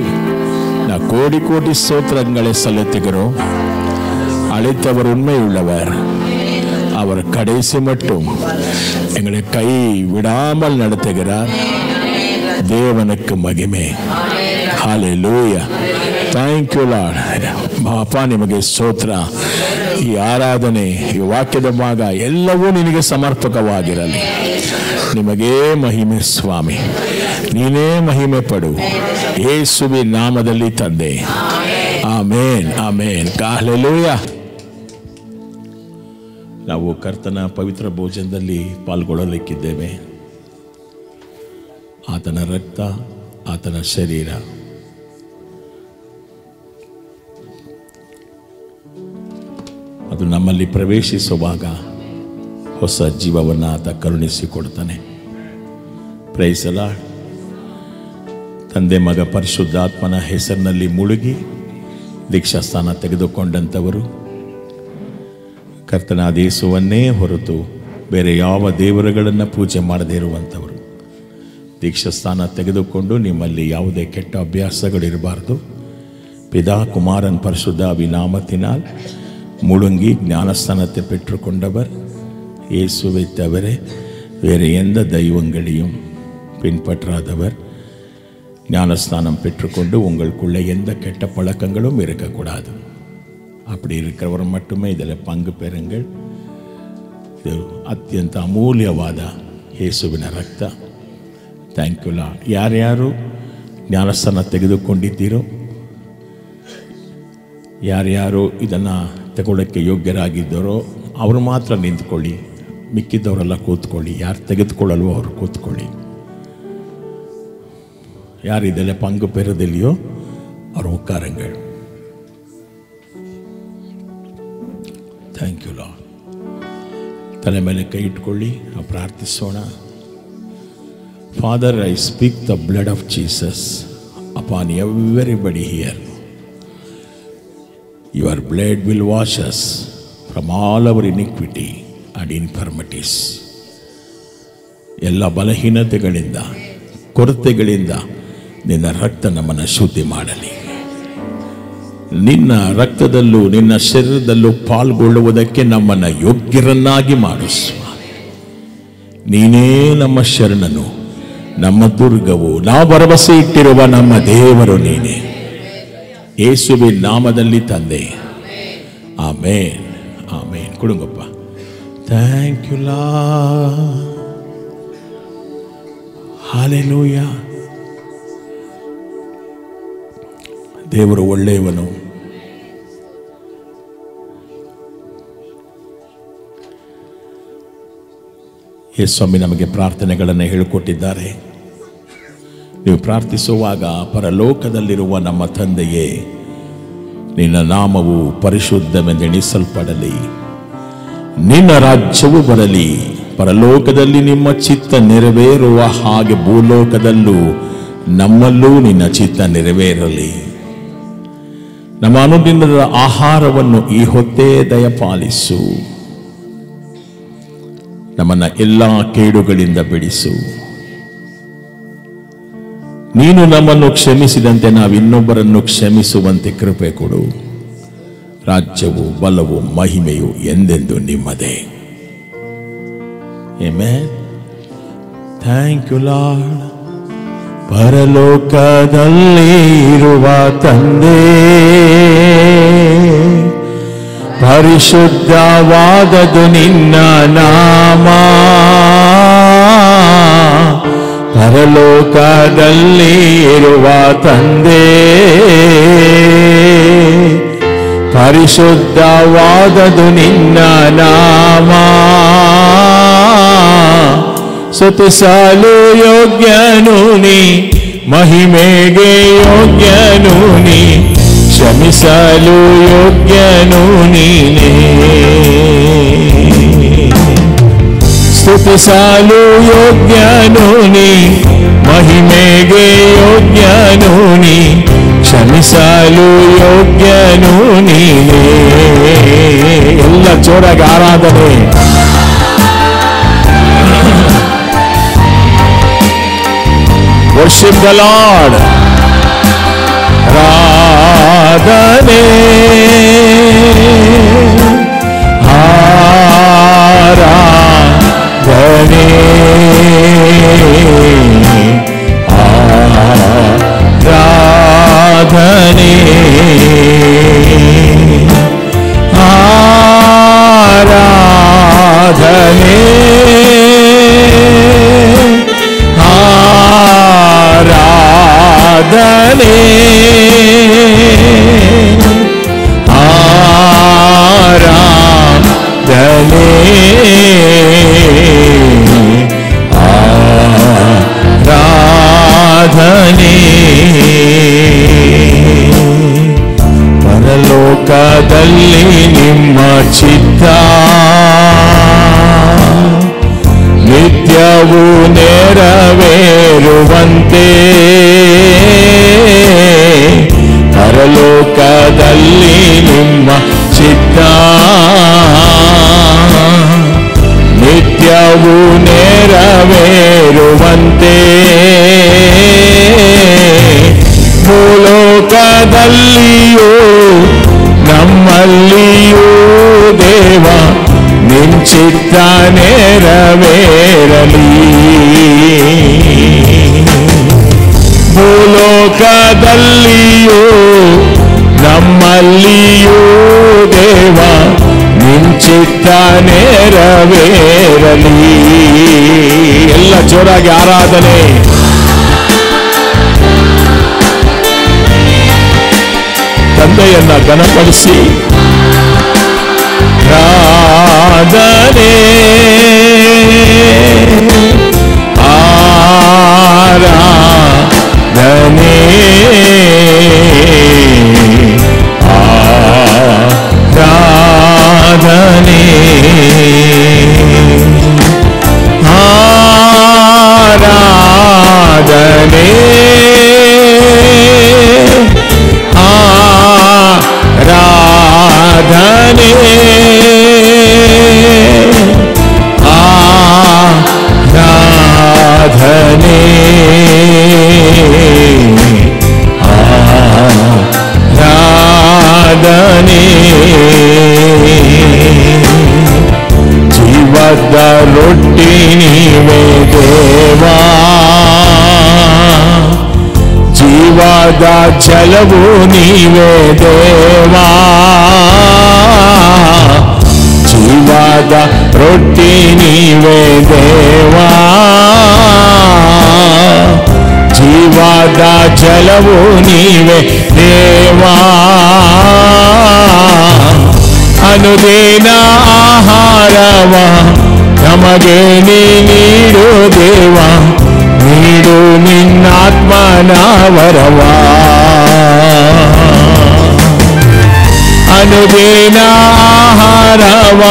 நான் கோடி கோடி ஸ்தோத்திரங்களை செலுத்துகிறோம். அழைத்தவர் உண்மை உள்ளவர். அவர் கடைசி மட்டும் எங்களை கை விடாமல் நடத்துகிறார். தேவனுக்கு மகிமை. ஹல்லேலூயா. Thank you Lord. ಅಪ್ಪ ನಿಮಗೆ ಸ್ತೋತ್ರ. ಈ ಆರಾಧನೆ, ಈ ವಾಕ್ಯದ ಭಾಗ ಎಲ್ಲವೂ ನಿನಗೆ ಸಮರ್ಪಕವಾಗಿರಲಿ. ನಿಮಗೇ ಮಹಿಮೆ ಸ್ವಾಮಿ. ನೀನೇ ಮಹಿಮೆ ಪಡು. ಯೇಸುವಿನ ನಾಮದಲ್ಲಿ ತಂದೆ. ಆಮೇನ್, ಆಮೇನ್. ಹಲ್ಲೇಲೂಯಾ. ನಾವು ಕರ್ತನ ಪವಿತ್ರ ಭೋಜನದಲ್ಲಿ ಪಾಲ್ಗೊಳ್ಳಲಿಕ್ಕಿದ್ದೇವೆ. ಆತನ ರಕ್ತ, ಆತನ ಶರೀರ, ಅದು ನಮ್ಮಲ್ಲಿ ಪ್ರವೇಶಿಸುವಾಗ ಹೊಸ ಜೀವವನ್ನು ಆತ ಕರುಣಿಸಿಕೊಡ್ತಾನೆ. Price the lord. ತಂದೆ ಮಗ ಪರಿಶುದ್ಧಾತ್ಮನ ಹೆಸರಿನಲ್ಲಿ ಮುಳುಗಿ ದೀಕ್ಷಾಸ್ಥಾನ ತೆಗೆದುಕೊಂಡಂಥವರು, ಕರ್ತನಾದ ಯೇಸುವನ್ನೇ ಹೊರತು ಬೇರೆ ಯಾವ ದೇವರುಗಳನ್ನು ಪೂಜೆ ಮಾಡದೇ ಇರುವಂಥವರು, ದೀಕ್ಷಾಸ್ಥಾನ ತೆಗೆದುಕೊಂಡು ನಿಮ್ಮಲ್ಲಿ ಯಾವುದೇ ಕೆಟ್ಟ ಅಭ್ಯಾಸಗಳಿರಬಾರ್ದು. பிதா குமாரன் பரிசுத்தாவி நாமத்தினால் முழுங்கி ஞானஸ்தானத்தை பெற்றுக்கொண்டவர். இயேசுவை தவிர வேறு எந்த தெய்வங்களையும் பின்பற்றாதவர். ஞானஸ்தானம் பெற்றுக்கொண்டு உங்களுக்குள்ளே எந்த கெட்ட பழக்கங்களும் இருக்கக்கூடாது. அப்படி இருக்கிறவர் மட்டுமே இதில் பங்கு பெறுங்கள். ಇದು ಅತ್ಯಂತ ಅಮೂಲ್ಯವಾದ ಯೇಸುವಿನ ರಕ್ತ. Thank you lord. ಯಾರ್ಯಾರು ಜ್ಞಾನಸ್ಥಾನ ತೆಗೆದುಕೊಂಡಿದ್ದೀರೋ, ಯಾರ್ಯಾರು ಇದನ್ನು ತಗೊಳ್ಳೋಕ್ಕೆ ಯೋಗ್ಯರಾಗಿದ್ದಾರೋ ಅವರು ಮಾತ್ರ ನಿಂತ್ಕೊಳ್ಳಿ. ಮಿಕ್ಕಿದ್ದವರೆಲ್ಲ ಕೂತ್ಕೊಳ್ಳಿ. ಯಾರು ತೆಗೆದುಕೊಳ್ಳಲ್ವೋ ಅವರು ಕೂತ್ಕೊಳ್ಳಿ. ಯಾರು ಇದೆಲ್ಲ ಪಂಗು ಪೆರದಿಲ್ಲೆಯೋ ಅವರು ಉಕ್ಕಾರಂಗಳು. Thank you lord. ತಲೆ ಮೇಲೆ ಕೈ ಇಟ್ಕೊಳ್ಳಿ. ನಾವು ಪ್ರಾರ್ಥಿಸೋಣ. Father, I speak the blood of Jesus upon everybody here. Your blood will wash us from all our iniquity and infirmities. ಎಲ್ಲ ಬಲಹೀನತೆಗಳಿಂದ, ಕೊರತೆಗಳಿಂದ ನಿನ್ನ ರಕ್ತ ನಮ್ಮನ್ನು ಶುದ್ಧಿ ಮಾಡಲಿ. ನಿನ್ನ ರಕ್ತದಲ್ಲೂ ನಿನ್ನ ಶರೀರದಲ್ಲೂ ಪಾಲ್ಗೊಳ್ಳುವುದಕ್ಕೆ ನಮ್ಮನ್ನು ಯೋಗ್ಯರನ್ನಾಗಿ ಮಾಡು ಸ್ವಾಮಿ. ನೀನೇ ನಮ್ಮ ಶರಣನು, ನಮ್ಮ ದುರ್ಗವು, ನಾವು ಭರವಸೆ ಇಟ್ಟಿರುವ ನಮ್ಮ ದೇವರು ನೀನೇ. ಯೇಸುವಿನ ನಾಮದಲ್ಲಿ ತಂದೆ. Amen, amen. ಕೊಡುಂಗಪ್ಪ. Thank you Lord. ಹಲ್ಲೇಲೂಯಾ. ದೇವರು ಒಳ್ಳೆಯವನು. ಯೇಸುಸ್ವಾಮಿ ನಮಗೆ ಪ್ರಾರ್ಥನೆಗಳನ್ನು ಹೇಳಿಕೊಟ್ಟಿದ್ದಾರೆ. ನೀವು ಪ್ರಾರ್ಥಿಸುವಾಗ, ಪರಲೋಕದಲ್ಲಿರುವ ನಮ್ಮ ತಂದೆಯೇ, ನಿನ್ನ ನಾಮವು ಪರಿಶುದ್ಧವೆಂದೆಣಿಸಲ್ಪಡಲಿ, ನಿನ್ನ ರಾಜ್ಯವು ಬರಲಿ, ಪರಲೋಕದಲ್ಲಿ ನಿಮ್ಮ ಚಿತ್ತ ನೆರವೇರುವ ಹಾಗೆ ಭೂಲೋಕದಲ್ಲೂ ನಮ್ಮಲ್ಲೂ ನಿನ್ನ ಚಿತ್ತ ನೆರವೇರಲಿ. ನಮ್ಮ ಅನುದಿನದ ಆಹಾರವನ್ನು ಈ ಹೊತ್ತೇ ದಯಪಾಲಿಸು. ನಮ್ಮನ್ನು ಎಲ್ಲ ಕೇಡುಗಳಿಂದ ಬಿಡಿಸು. ನೀನು ನಮ್ಮನ್ನು ಕ್ಷಮಿಸಿದಂತೆ ನಾವು ಇನ್ನೊಬ್ಬರನ್ನು ಕ್ಷಮಿಸುವಂತೆ ಕೃಪೆ ಕೊಡು. ರಾಜ್ಯವು, ಬಲವು, ಮಹಿಮೆಯು ಎಂದೆಂದು ನಿಮ್ಮದೇ. ಆಮೆನ್. Thank you lord. ಪರಲೋಕದಲ್ಲಿ ಇರುವ ತಂದೆ, ಪರಿಶುದ್ಧವಾದದು ನಿನ್ನ ನಾಮ. ಪರಲೋಕದಲ್ಲಿ ಇರುವ ತಂದೆ, ಪರಿಶುದ್ಧವಾದದು ನಿನ್ನ ನಾಮ. ಸ್ತುತಿಸಲು ಯೋಗ್ಯನು ನೀ ಮಹಿಮೆಗೆ ಯೋಗ್ಯನು ನೀ, ಕ್ಷಮಿಸಲು ಯೋಗ್ಯನು ನೀನೇ, ಸ್ತುತಿಸಲು ಯೋಗ್ಯನು ನೀ, ಮಹಿಮೆಗೆ ಯೋಗ್ಯನು ನೀ, ಕ್ಷಮಿಸಲು ಯೋಗ್ಯನು ನೀನೇ. ಎಲ್ಲ ಜೋರಾಗಿ ಆರಾಧನೆ. Worship the Lord. ಆರಾಧನೆ ಆರಾಧನೆ ಆರಾಧನೆ ಆರಾಧನೆ ಆರಾಧನೆ ಆರಾಧನೆ ಆರಾಧನೆ. ಪರಲೋಕದಲ್ಲಿ ನಿಮ್ಮ ಚಿತ್ತ ನಿತ್ಯವೂ ನೆರವೇರುವಂತೆ, ಪರಲೋಕದಲ್ಲಿ ನಿಮ್ಮ ಚಿತ್ತ ನಿತ್ಯವೂ ನೆರವೇರುವಂತೆ, ಭೂಲೋಕದಲ್ಲಿಯೂ ನಮ್ಮಲ್ಲಿಯೂ ದೇವ ನಿನ್ ಚಿತ್ತ ನೆರವೇರಲಿ, ಭೂಲೋಕದಲ್ಲಿಯೂ ನಮ್ಮಲ್ಲಿಯೂ ದೇವ ನಿನ್ ಚಿತ್ತ ನೆರವೇರಲಿ. ಎಲ್ಲ ಜೋರಾಗಿ ಆರಾಧನೆ. ತಂದೆಯನ್ನ ಘನಪಡಿಸಿ ಆರಾಧನೆ ಆರಾಧನೆ ಆರಾಧನೆ ಆರಾಧನೆ ಆರಾಧನೆ ಆರಾಧನೆ ಆರಾಧನೆ. ಜೀವದ ರೊಟ್ಟಿ ನೀವೇ ದೇವಾ, ಜೀವದ ಜಲವು ನೀವೇ ದೇವಾ, ಜೀವದ ರೊಟ್ಟಿ ನೀವೇ ದೇವಾ, ಜೀವದ ಜಲವು ನೀವೇ ದೇವಾ, ಅನುದಿನ ಆಹಾರವ ನಮಗೆ ನೀಡು ದೇವ, ನೀಡು ನಿನ್ನಾತ್ಮನ ವರವ, ಅನುದಿನ ಆಹಾರವ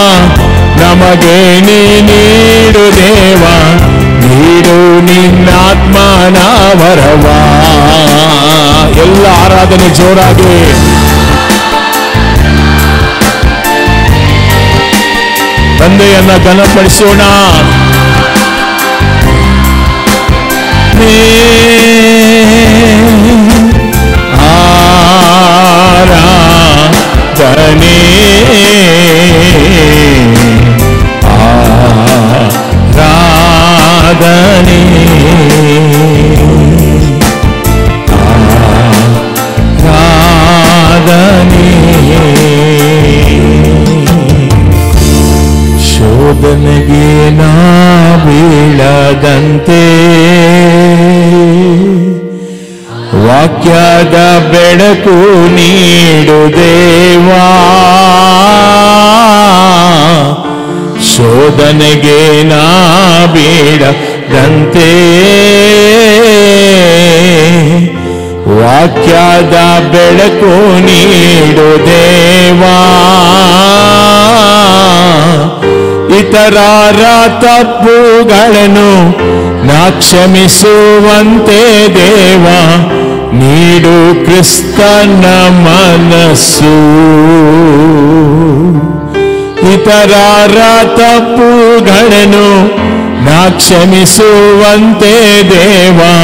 ನಮಗೆ ನೀಡು ದೇವ, ನೀಡು ನಿನ್ನಾತ್ಮನ ವರವ. ಎಲ್ಲ ಆರಾಧನೆ ಜೋರಾಗಿ. ತಂದೆಯನ್ನ ಘನಪಡಿಸೋಣ. ಆರಾಧನೆ ಆರಾಧನೆ ಆರಾಧನೆ. ಶೋಧನೆಗೆ ನಾ ಬೀಳದಂತೆ ವಾಕ್ಯದ ಬೆಳಕು ನೀಡು ದೇವಾ, ಶೋಧನೆಗೆ ನಾ ಬೀಳದಂತೆ ವಾಕ್ಯದ ಬೆಳಕು ನೀಡು ದೇವಾ, ಇತರರ ತಪ್ಪುಗಳನ್ನು ನಾ ಕ್ಷಮಿಸುವಂತೆ ದೇವಾ, ನೀಡು ಕ್ರಿಸ್ತನ ಮನಸ್ಸು. ಇತರರ ತಪ್ಪುಗಳನ್ನು ನಾ ಕ್ಷಮಿಸುವಂತೆ ದೇವಾ,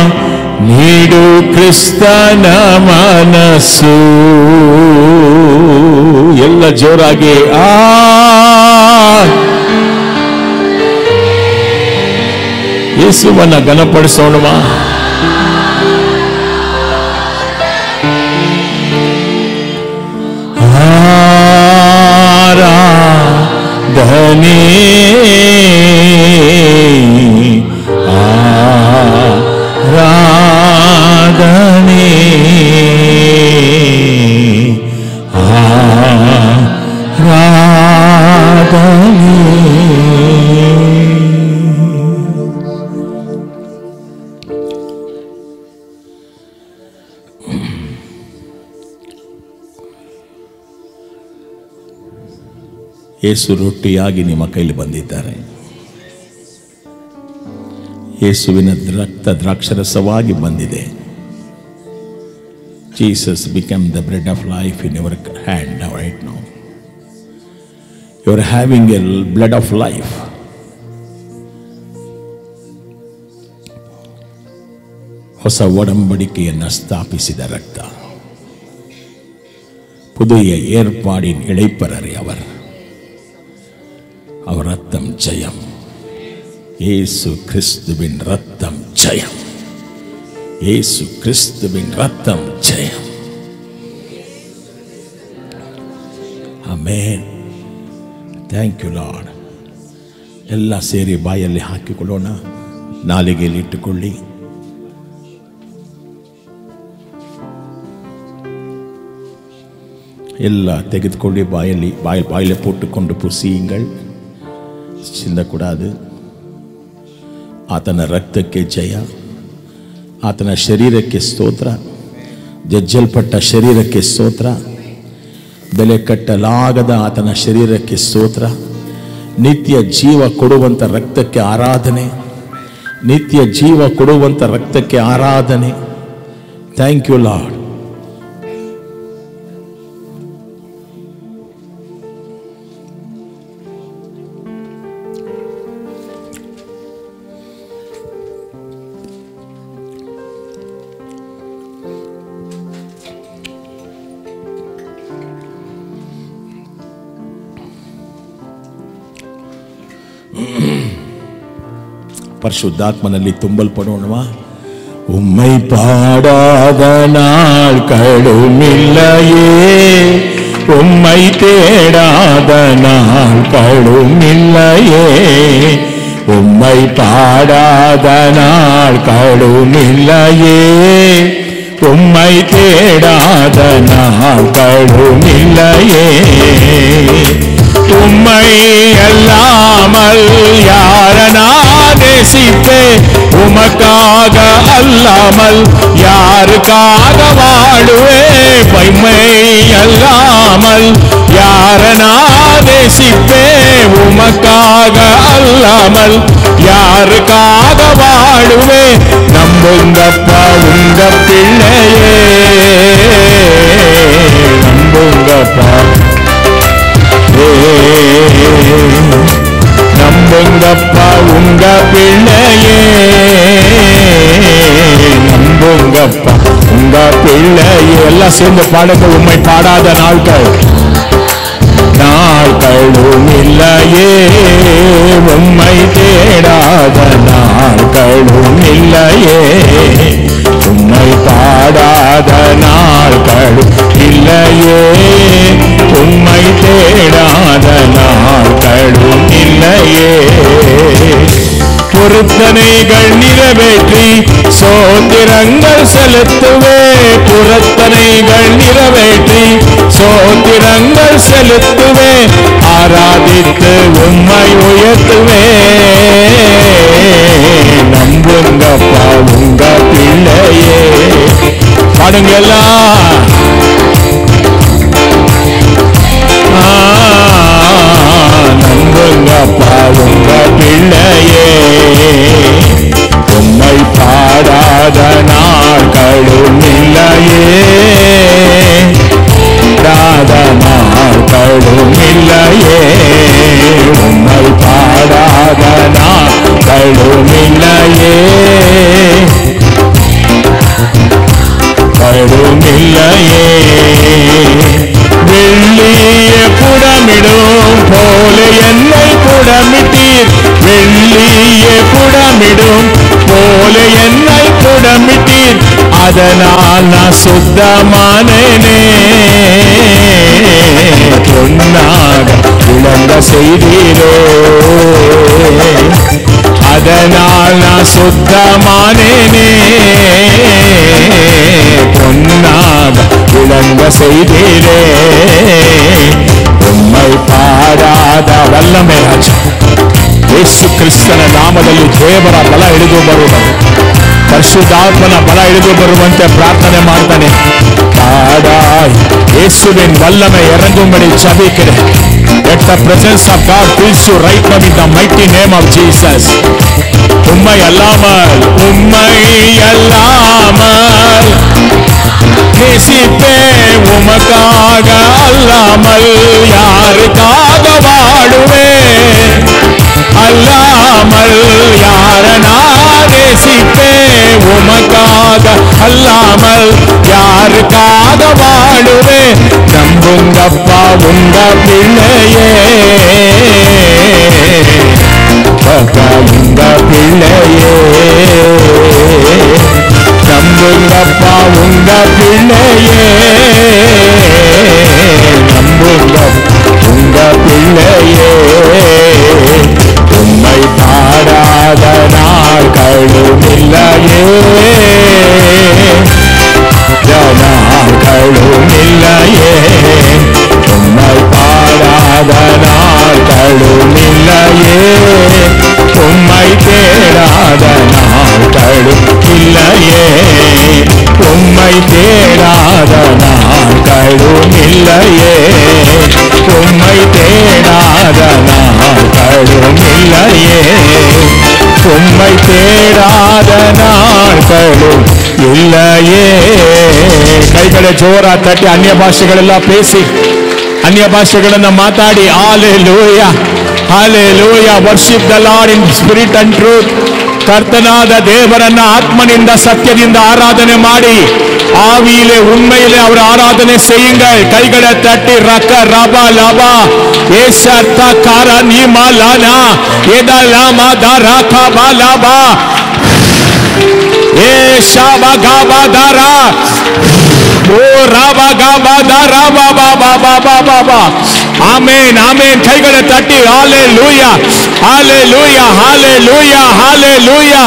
ನೀಡು ಕ್ರಿಸ್ತನ ಮನಸ್ಸು. ಎಲ್ಲ ಜೋರಾಗಿ ಯೇಸುವನ್ನ ಘನಪಡಿಸೋಣವಾ. ಆರಾಧನೆ ಆರಾಧನೆ ಆರಾಧನೆ. ಯೇಸು ರೊಟ್ಟಿಯಾಗಿ ನಿಮ್ಮ ಕೈಲಿ ಬಂದಿದ್ದಾರೆ. ಯೇಸುವಿನ ರಕ್ತ ದ್ರಾಕ್ಷರಸವಾಗಿ ಬಂದಿದೆ. Jesus became the bread of life in your hand right now. You are having a blood of life. ಹೊಸ ಒಡಂಬಡಿಕೆಯನ್ನು ಸ್ಥಾಪಿಸಿದ ರಕ್ತ, புதிய ஏற்பாடின் இளைப்பரரை அவர். அவர் ரத்தம் ஜெயம். இயேசு கிறிஸ்துவின் ரத்தம் ஜெயம். இயேசு கிறிஸ்துவின் ரத்தம் ஜெயம். ಆಮೆನ್. Thank you lord. ಎಲ್ಲ ಸೇರಿ ಬಾಯಲ್ಲಿ ಹಾಕಿಕೊಳ್ಳೋಣ, ನಾಲಿಗೆಯಲ್ಲಿ ಇಟ್ಟುಕೊಳ್ಳಿ. ಎಲ್ಲ ತೆಗೆದುಕೊಳ್ಳಿ, ಬಾಯಲ್ಲಿ போட்டுக்கொண்டு புசியுங்கள். சிந்தக்கூடாது. ಆತನ ರಕ್ತಕ್ಕೆ ಜಯ, ಆತನ ಶರೀರಕ್ಕೆ ಸ್ತೋತ್ರ, ಜಜ್ಜಲ್ಪಟ್ಟ ಶರೀರಕ್ಕೆ ಸ್ತೋತ್ರ, ಬೆಲೆ ಕಟ್ಟಲಾಗದ ಆತನ ಶರೀರಕ್ಕೆ ಸ್ತೋತ್ರ, ನಿತ್ಯ ಜೀವ ಕೊಡುವಂಥ ರಕ್ತಕ್ಕೆ ಆರಾಧನೆ, ನಿತ್ಯ ಜೀವ ಕೊಡುವಂಥ ರಕ್ತಕ್ಕೆ ಆರಾಧನೆ. Thank you Lord. பரிசுத்தாத்மನಲ್ಲಿ ತುಂಬಲ್ಪಡೋಣವಾ. உம்மை பாடாத நாட்களும் இல்லையே, உம்மை தேடாத நாட்களும் இல்லையே, உம்மை பாடாத நாட்களும் இல்லையே, உம்மை தேடாத நாட்களும் இல்லையே. உம்மை அல்லாமல் யாரனா நேசிப்பே, உமக்காக அல்லாமல் யாருக்காக வாழுவே. உம்மை அல்லாமல் யாரனா நேசிப்பே, உமக்காக அல்லாமல் யாருக்காக வாழுவே. நம்புங்கப்பா உங்க பிள்ளையே, நம்புங்கப்பா, நம்புங்கப்பா உங்க பிள்ளையே, நம்புங்கப்பா உங்க பிள்ளையே. எல்லாம் சேர்ந்து பாடுங்க. உம்மை பாடாத நாட்களும் இல்லையே, உம்மை தேடாத நாட்களும் இல்லையே, உம்மை பாடாத நாட்களும் இல்லையே, உம்மை தேடாத நாட்களும் இல்லையே. பொருத்தனைகள் நிறைவேற்றி சோத்திரங்கள் செலுத்துவே, பொருத்தனைகள் நிறைவேற்றி சோத்திரங்கள் செலுத்துவே, ஆராதித்து உம்மை உயர்த்துவே. நம்புங்கப்பா உங்க பிள்ளையே. பாடுங்கல்ல. நம்புங்கப்பா உங்க பிள்ளையே, உம்மை பாடாத நாட்களும் இல்லையே, பாடாத நாட்களும் இல்லையே, உம்மை பாடாத நாட்களும் இல்லையே, கடும் இல்லையே. வெள்ளிய புடமிடும் போல என்னை புடமிட்டீர், வெள்ளிய புடமிடும் போல என்னை புடமிட்டீர், அதனால் நான் சுத்தமானேனே, பொன்னாக விளங்க செய்தீரோ, அதனால் நான் சுத்தமானேனே, பொன்னாக விளங்க செய்தீரே, உம்மை ಪಾಡಾದ ವಲ್ಲಮೆ ರಾಜ ಯೇಸು ಕ್ರಿಸ್ತನ ನಾಮದಲ್ಲಿ ದೇವರ ಬಲ ಇಳಿದು ಬರುವುದು, ಪರಿಶುದ್ಧಾತ್ಮನ ಬಲ ಇಳಿದು ಬರುವಂತೆ ಪ್ರಾರ್ಥನೆ ಮಾಡ್ತಾನೆ. பாடாய் இயேசுவின் வல்லமை இறங்கும்படி ஜெபிக்கிறேன். Let the presence of God fills you right now in the mighty name of Jesus. உம்மை அல்லாமல் நேசிப்பே உமக்காக அல்லாமல் யாருக்காக வாழுவேன், அல்லாமல் யார நான் நேசிப்பே உமக்காக அல்லாமல் யாருக்காக வாழுவேன். நம்புங்கப்பா உங்க பிள்ளையே, உங்க பிள்ளையே, நம்புங்கப்பா உங்க பிள்ளையே, நம்புங்க உங்க பிள்ளையே, உம்மை பாடாத நாட்களும் இல்லையே, நாட்களும் இல்லையே, உம்மை பாடாத நாட்களும் இல்லையே, உம்மை தேடாத நாட்களும் இல்லையே, உம்மை தேடாத நாட்களும் இல்லையே, உம்மை தேடாத நாட்களும் இல்லையே, உம்மை தேடாத நாட்களும் இல்லையே. ಕೈಗಳೇ ಜೋರ ತಟ್ಟಿ ಅನ್ಯ ಭಾಷೆಗಳೆಲ್ಲ ಪೇಸಿ ಅನ್ಯ ಭಾಷೆಗಳನ್ನ ಮಾತಾಡಿ hallelujah hallelujah worship the lord in spirit and truth. ಕರ್ತನಾದ ದೇವರನ್ನ ಆತ್ಮನಿಂದ ಸತ್ಯದಿಂದ ಆರಾಧನೆ ಮಾಡಿ ஆவியிலே உண்மையிலே அவர் ஆராதனை செய்யுங்கள். கைகளை தட்டி ரக்க ரபா லபா ஏஷர்தா காரா நீமா லானா ஏதா லாமா தாரா காபா லபா ஏ ஷாபா காபா தாரா ஓ ராபா காபா தாரா பாபா பாபா பாபா. ஆமென் ஆமென். கைகளை தட்டி ஹalleluya ஹalleluya ஹalleluya ஹalleluya.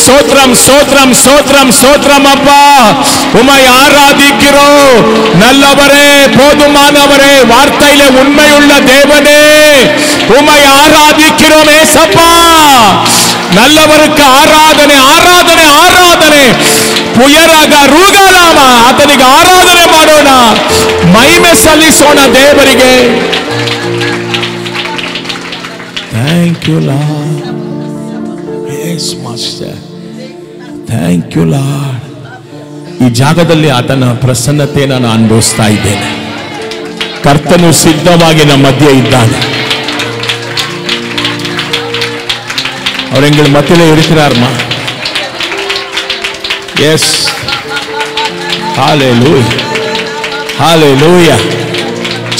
சோத்ரம் சோத்ரம் சோத்ரம் சோத்ரம். அப்பா உம்மை ஆராதிக்கிறோம். நல்லவரே, போதுமானவரே, வார்த்தையிலே உண்மையுள்ள தேவனே, உம்மை ஆராதிக்கிறோம் ஏசப்பா. நல்லவருக்கு ಆರಾಧನೆ ಆರಾಧನೆ ಆರಾಧನೆ. ಪುಯರಾಗ ರೂಗಾಲಾಮ ಆತನಿಗೆ ಆರಾಧನೆ ಮಾಡೋಣ, ಮಹಿಮೆ ಸಲ್ಲಿಸೋಣ ದೇವರಿಗೆ. Thank you lord. Yes master, thank you lord. ಈ ಜಾಗದಲ್ಲಿ ಆತನ ಪ್ರಸನ್ನತೆ ನಾನು ಅನುಭವಿಸ್ತಾ ಇದ್ದೇನೆ. ಕರ್ತನು ಸಿದ್ಧವಾಗಿ ನಮ್ಮ ಮಧ್ಯೆ ಇದ್ದಾನೆ. அவர் எங்கள் மத்தியிலே இருக்கிறார்மா. எஸ், ஹalleluya ஹalleluya.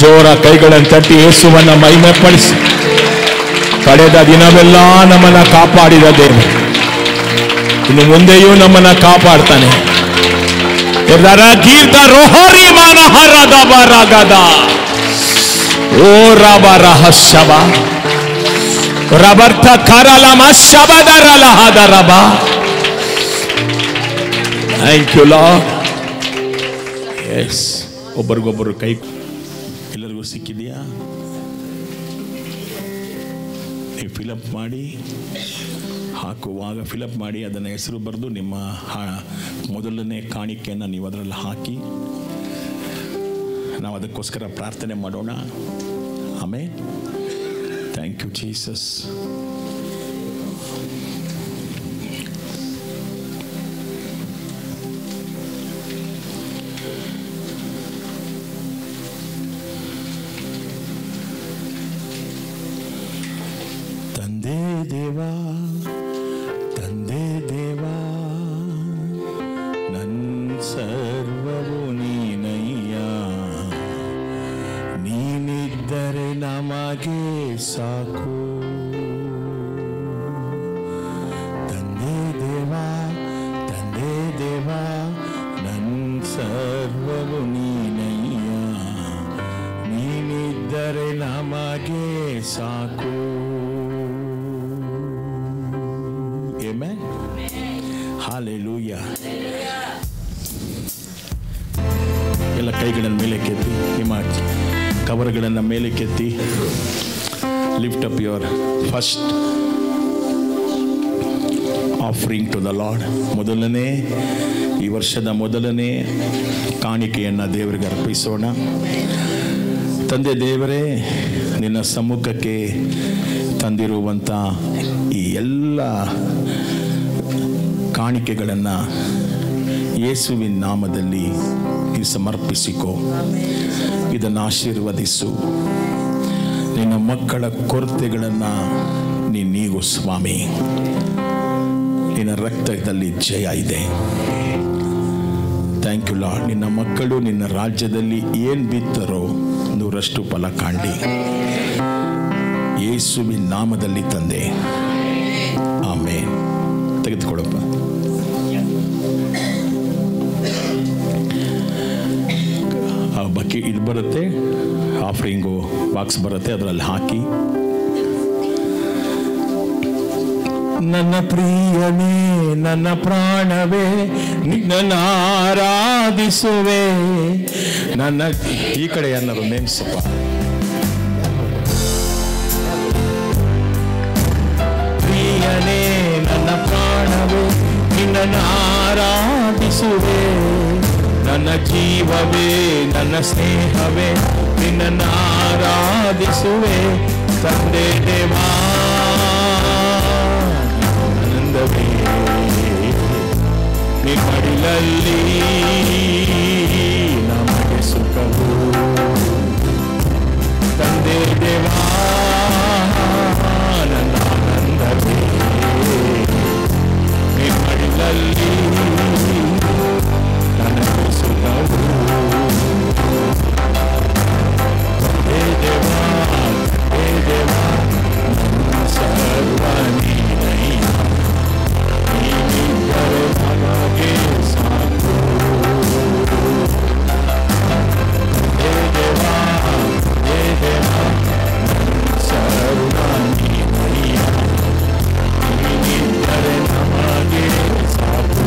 ಜೋರ ಕೈಗಳನ್ನು ತಟ್ಟಿ ಯೇಸುವನ್ನ ಮಹಿಮೆಪಡಿಸಿ. ಕಳೆದ ದಿನವೆಲ್ಲ ನಮ್ಮನ್ನ ಕಾಪಾಡಿದ ದೇವರು ಇನ್ನು ಮುಂದೆಯೂ ನಮ್ಮನ್ನ ಕಾಪಾಡ್ತಾನೆ. ಗೀತ ರೋಹರಿ ಮಾನಹರದ ಬರಗದ ಓ ರಬ ರಹಸ್ಯವ ರಬರ್ಥ ಕರಲಮ ಶಬದರಲಹದ ರಬ. Thank you Lord. ಎಸ್, ಒಬ್ಬರಿಗೊಬ್ಬರು ಕೈ ಎಲ್ಲರಿಗೂ ಸಿಕ್ಕಿದೆಯಾ? ನೀವು ಫಿಲಪ್ ಮಾಡಿ ಹಾಕುವಾಗ ಫಿಲಪ್ ಮಾಡಿ ಅದನ್ನು ಹೆಸರು ಬರೆದು ನಿಮ್ಮ ಮೊದಲನೇ ಕಾಣಿಕೆಯನ್ನು ನೀವು ಅದರಲ್ಲಿ ಹಾಕಿ ನಾವು ಅದಕ್ಕೋಸ್ಕರ ಪ್ರಾರ್ಥನೆ ಮಾಡೋಣ. ಆಮೇನ್. Thank you Jesus. ತಂದೆ ದೇವಾ ನನ್ನ ಸರ್ವವು ನೀನಯ್ಯ, ನೀನಿದ್ದರೆ ನಮಗೆ ಸಾಕು. ತಂದೆ ದೇವಾ ನನ್ನ ಸರ್ವವು ನೀನಯ್ಯ, ನೀನಿದ್ದರೆ ನಮಗೆ ಸಾಕು. Amen. Hallelujah. ಎಲ್ಲ ಕೈಗಳನ್ನು ಮೇಲೆ ಕೆತ್ತಿ, ನಿಮ್ಮ ಕವರ್ಗಳನ್ನು ಮೇಲೆ ಕೆತ್ತಿ. Lift up your first offering to the lord. ಈ ವರ್ಷದ ಮೊದಲನೇ ಕಾಣಿಕೆಯನ್ನು ದೇವರಿಗೆ ಅರ್ಪಿಸೋಣ. ತಂದೆ ದೇವರೇ, ನಿನ್ನ ಸಮ್ಮುಖಕ್ಕೆ ತಂದಿರುವಂಥ ಈ ಎಲ್ಲ ಕಾಣಿಕೆಗಳನ್ನು ಯೇಸುವಿನ ನಾಮದಲ್ಲಿ ನೀನು ಸಮರ್ಪಿಸಿಕೋ. ಇದನ್ನು ಆಶೀರ್ವದಿಸು. ನಿನ್ನ ಮಕ್ಕಳ ಕೊರತೆಗಳನ್ನು ನೀನು ನೀಗು ಸ್ವಾಮಿ. ನಿನ್ನ ರಕ್ತದಲ್ಲಿ ಜಯ ಇದೆ. Thank you lord. ನಿನ್ನ ಮಕ್ಕಳು ನಿನ್ನ ರಾಜ್ಯದಲ್ಲಿ ಏನು ಬಿತ್ತರೋ 100ರಷ್ಟು ಫಲ ಕಾಣಲಿ. ಯೇಸುವಿನ ನಾಮದಲ್ಲಿ ತಂದೆ, ಆಮೇನ್. ತೆಗೆದುಕೊಳ್ಳಪ್ಪ. ಆ ಬಕೆಟ್ ಇದು ಬರುತ್ತೆ, ಆಫರಿಂಗು ಬಾಕ್ಸ್ ಬರುತ್ತೆ, ಅದರಲ್ಲಿ ಹಾಕಿ. ನನ್ನ ಪ್ರಿಯನೇ, ನನ್ನ ಪ್ರಾಣವೇ, ನಿನ್ನನ್ನು ಆರಾಧಿಸುವೆ. ನನ್ನ ಈ ಕಡೆ ಏನಾದ್ರು ನೇಮಿಸಪ್ಪ. ಪ್ರಿಯನೇ, ನನ್ನ ಪ್ರಾಣವೇ, ನಿನ್ನನ್ನು ಆರಾಧಿಸುವೆ. ನನ್ನ ಜೀವವೇ, ನನ್ನ ಸ್ನೇಹವೇ, ನಿನ್ನನ್ನು ಆರಾಧಿಸುವೆ. ತಂದೆ ದೇವಾ, ಆನಂದವೇ ನಿಮ್ಮಡಿಲಲ್ಲಿ ನಮಗೆ ಸುಖವು. ತಂದೆ ದೇವಾ, ನನ್ನ ಆನಂದವೇ ನಿಮ್ಮಡಿಲಲ್ಲಿ ನನಗೆ ಸುಖವು. ತಂದೆ ದೇವಾ, ಸರ್ವ ನೀನಯ್ಯ, ನೀನಿದ್ದರೆ ನಮಗೆ ಸಾಕು. ದೇವಾ ಸರ್ವ ನೀನಯ್ಯ, ನೀನಿದ್ದರೆ ನಮಗೆ ಸಾಕು.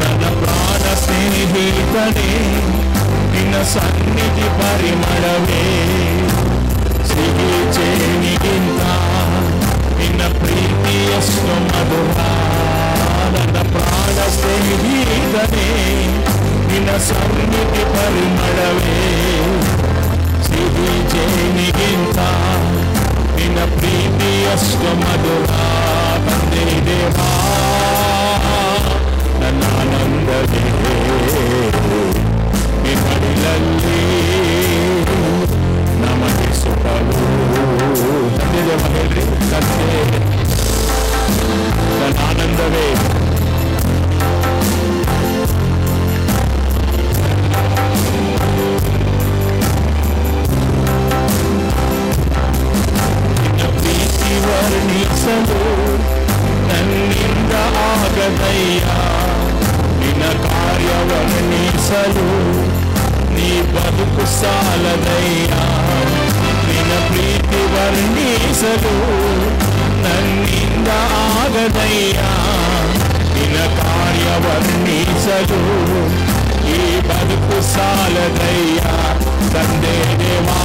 ನನ್ನ ಪ್ರಾಣ ಸ್ನೇಹಿತನೇ, ನಿನ್ನ ಸನ್ನಿಧಿ ಪರಿಮಳವೇ, ಸಿಹಿ ಚೇನಿಗಿಂತ ನಿನ್ನ ಪ್ರೀತಿಯಷ್ಟು ಮಧುರ. ನನ್ನ ಪ್ರಾಣ ಸ್ನೇಹಿತನೇ, ನಿನ್ನ ಸನ್ನಿಧಿ ಪರಿಮಳವೇ, ಸಿಹಿ ಚೇನಿಗಿಂತ ನಿನ್ನ ಪ್ರೀತಿಯಷ್ಟು ಮಧುರ. ತಂದೆ ದೇವಾ, ನನ್ನ ಆನಂದವೇ ನಿಮ್ಮಡಿಲಲ್ಲಿ ನಮಗೆ ಸುಖವು. ತಂದೆ ದೇವ ಹೇಳ್ರಿ, ತಂದೆ ನನ್ನ ಆನಂದವೇ ನಿನ್ನ ಪ್ರೀತಿ ವರ್ಣಿಸಲು ನನ್ನಿಂದ ಆಗದಯ್ಯ. ನಿನ್ನ ಕಾರ್ಯ ವರ್ಣಿಸಲು ನೀ ಬದುಕು ಸಾಲದಯ್ಯ. ನಿನ್ನ ಪ್ರೀತಿ ವರ್ಣಿಸಲು ನನ್ನಿಂದ ಆಗದಯ್ಯ. ನಿನ್ನ ಕಾರ್ಯ ವರ್ಣಿಸಲು ಈ ಬದುಕು ಸಾಲದಯ್ಯ. ತಂದೆ ದೇವಾ,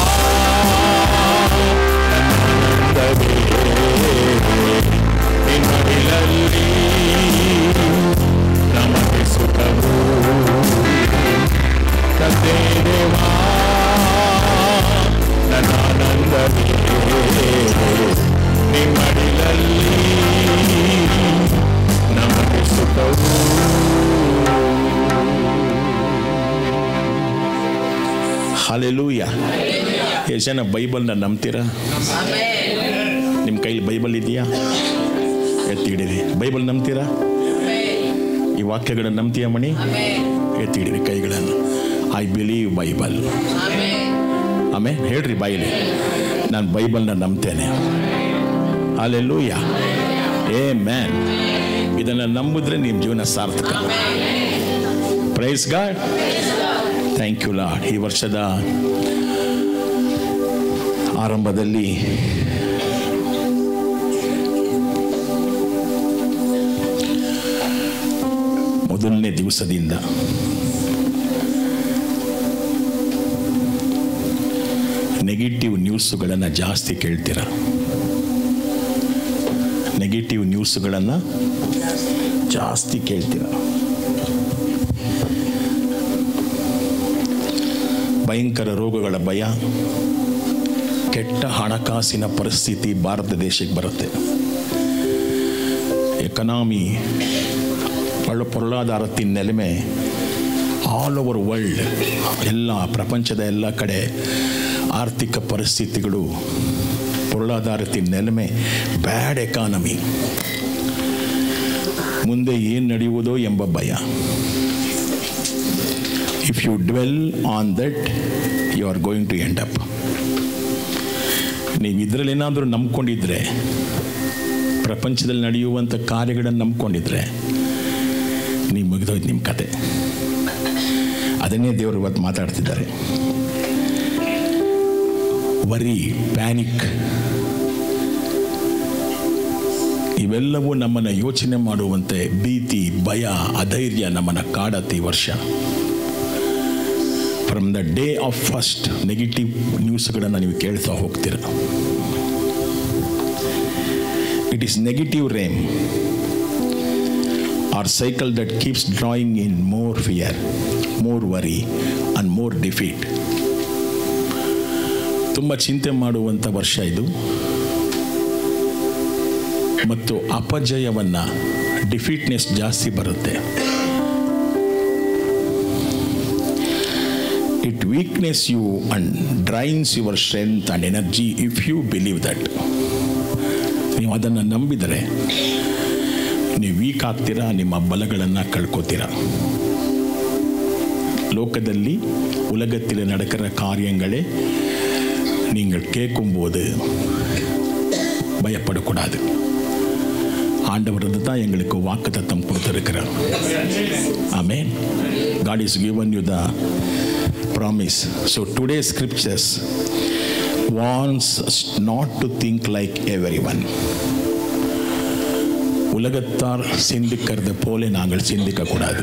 ಹಾಲೆಲೂಯ. ಎಷ್ಟು ಜನ ಬೈಬಲ್ನ ನಂಬ್ತೀರಾ? ನಿಮ್ಮ ಕೈಲಿ ಬೈಬಲ್ ಇದೆಯಾ? ಎತ್ತಿಡಿರಿ. ಬೈಬಲ್ ನಂಬ್ತೀರಾ? ಈ ವಾಕ್ಯಗಳನ್ನು ನಂಬ್ತೀಯ ಮಣಿ? ಎತ್ತಿಡಿರಿ ಕೈಗಳನ್ನು. I believe Bible. ಆಮೇಲೆ ಹೇಳ್ರಿ ಬಾಯಿಲಿ, ನಾನು ಬೈಬಲ್ನ ನಂಬ್ತೇನೆ. ಹಾಲೆಲೂಯ. ಆಮೆನ್. ಇದನ್ನು ನಂಬಿದ್ರೆ ನಿಮ್ಮ ಜೀವನ ಸಾರ್ಥಕ. Praise god. Thank you lord. ಈ ವರ್ಷದ ಆರಂಭದಲ್ಲಿ ಮೊದಲನೇ ದಿವಸದಿಂದ ನೆಗೆಟಿವ್ ನ್ಯೂಸ್ಗಳನ್ನು ಜಾಸ್ತಿ ಕೇಳ್ತೀರ. ನೆಗೆಟಿವ್ ನ್ಯೂಸ್ಗಳನ್ನು ಜಾಸ್ತಿ ಕೇಳ್ತೀರ. ಭಯಂಕರ ರೋಗಗಳ ಭಯ, ಕೆಟ್ಟ ಹಣಕಾಸಿನ ಪರಿಸ್ಥಿತಿ ಭಾರತ ದೇಶಕ್ಕೆ ಬರುತ್ತೆ. ಎಕನಾಮಿ பொருளாதாரத்தின் நிலைமை ಆಲ್ ಓವರ್ ವರ್ಲ್ಡ್, ಎಲ್ಲ ಪ್ರಪಂಚದ ಎಲ್ಲ ಕಡೆ ಆರ್ಥಿಕ ಪರಿಸ್ಥಿತಿಗಳು, பொருளாதாரத்தின் நிலைமை ಬ್ಯಾಡ್ ಎಕಾನಮಿ. ಮುಂದೆ ಏನು ನಡೆಯುವುದೋ ಎಂಬ ಭಯ. If you dwell on that, you are going to end up. ನೀವು ಇದರಲ್ಲೇನಾದರೂ ನಂಬ್ಕೊಂಡಿದ್ರೆ, ಪ್ರಪಂಚದಲ್ಲಿ ನಡೆಯುವಂಥ ಕಾರ್ಯಗಳನ್ನು ನಂಬ್ಕೊಂಡಿದ್ರೆ, ನೀವು ಮುಗಿದೋಯ್ತು ನಿಮ್ಮ ಕತೆ. ಅದನ್ನೇ ದೇವರು ಇವತ್ತು ಮಾತಾಡ್ತಿದ್ದಾರೆ. ವರಿ, ಪ್ಯಾನಿಕ್ ಇವೆಲ್ಲವೂ ನಮ್ಮನ್ನು ಯೋಚನೆ ಮಾಡುವಂತೆ ಭೀತಿ, ಭಯ, ಅಧೈರ್ಯ ನಮ್ಮನ್ನು ಕಾಡತ್ತೆ ಈ ವರ್ಷ. From the day of first negative ನ್ಯೂಸ್ಗಳನ್ನು ನೀವು ಕೇಳ್ತಾ ಹೋಗ್ತೀರ. It is negative realm or cycle that keeps drawing in more fear, more worry and more defeat. ತುಂಬ ಚಿಂತೆ ಮಾಡುವಂಥ ವರ್ಷ ಇದು. ಮತ್ತು ಅಪಜಯವನ್ನು, ಡಿಫೀಟ್ನೆಸ್ ಜಾಸ್ತಿ ಬರುತ್ತೆ. It weakens you and drains your strength and energy if you believe that. ನೀವು ಅದನ್ನು ನಂಬಿದರೆ ನೀವು ವೀಕ್ ಆಗ್ತೀರಾ, ನಿಮ್ಮ ಬಲಗಳನ್ನು ಕಳ್ಕೋತೀರಾ. லோகத்தில் உலகத்தில் நடக்கிற காரியங்களை நீங்கள் கேட்கும்போது பயப்படக்கூடாது. ஆண்டவர் தான் எங்களுக்கு வாக்குத்தத்தம் கொடுத்திருக்கிறார். Amen. God is given you the promise. So today's scriptures wants us not to think like everyone. உலகத்தார் சிந்திக்கிறது போல நாங்கள் சிந்திக்க கூடாது.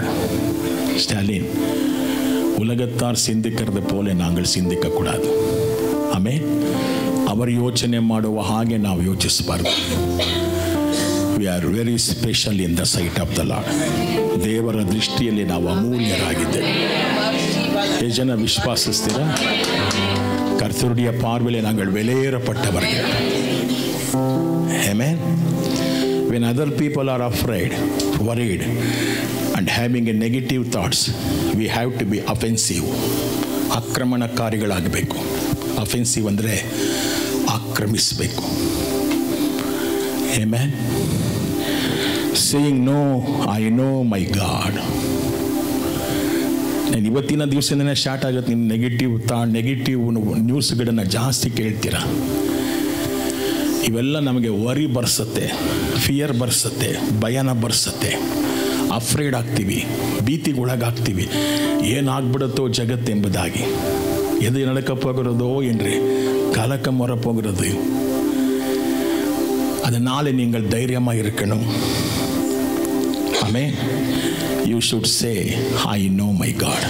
ஸ்டாலின், உலகத்தார் சிந்திக்கிறது போல நாங்கள் சிந்திக்க கூடாது. ಆಮೇನ್. ಅವರು ಯೋಚನೆ ಮಾಡುವ ಹಾಗೆ ನಾವು ಯೋಚಿಸಬಾರ್ದು. We are very special in the sight of the Lord. ದೇವರ ದೃಷ್ಟಿಯಲ್ಲಿ ನಾವು ಅಮೂಲ್ಯರಾಗಿದ್ದೇವೆ. ಎಷ್ಟು ಜನ ವಿಶ್ವಾಸಿಸ್ತೀರಾ? ಕರ್ತರುடைய பார்வையில் நாங்கள் வெளியேறப்பட்டவர்கள். Amen. When other people are afraid, worried and having a negative thoughts, we have to be offensive. ಆಕ್ರಮಣಕಾರಿಗಳಾಗಬೇಕು. ಅಫೆನ್ಸಿವ್ ಅಂದರೆ ಆಕ್ರಮಿಸಬೇಕು. Amen. Saying no, I know my God. ನಾನು ಇವತ್ತಿನ ದಿವಸದಿಂದ ಸ್ಟಾರ್ಟ್ ಆಗುತ್ತೆ. ನಿಮ್ಮ ನೆಗೆಟಿವ್ ನ್ಯೂಸ್ಗಳನ್ನು ಜಾಸ್ತಿ ಕೇಳ್ತೀರಾ. ಇವೆಲ್ಲ ನಮಗೆ ವರಿ ಬರ್ಸತ್ತೆ, ಫಿಯರ್ ಬರ್ಸತ್ತೆ, ಭಯನ ಬರ್ಸತ್ತೆ. ಅಫ್ರೇಡ್ ಆಗ್ತೀವಿ, ಭೀತಿಗೊಳಗಾಗ್ತೀವಿ. ಏನಾಗ್ಬಿಡುತ್ತೋ ಜಗತ್ತೆಂಬುದಾಗಿ. ಎದು ನಡಕಪ್ಪೋಗಿರೋದೋ ಏನ್ರಿ, கலக்க முறை போகிறது. அதனால நீங்கள் தைரியமாக இருக்கணும். ஆமென். You should say, I know my God.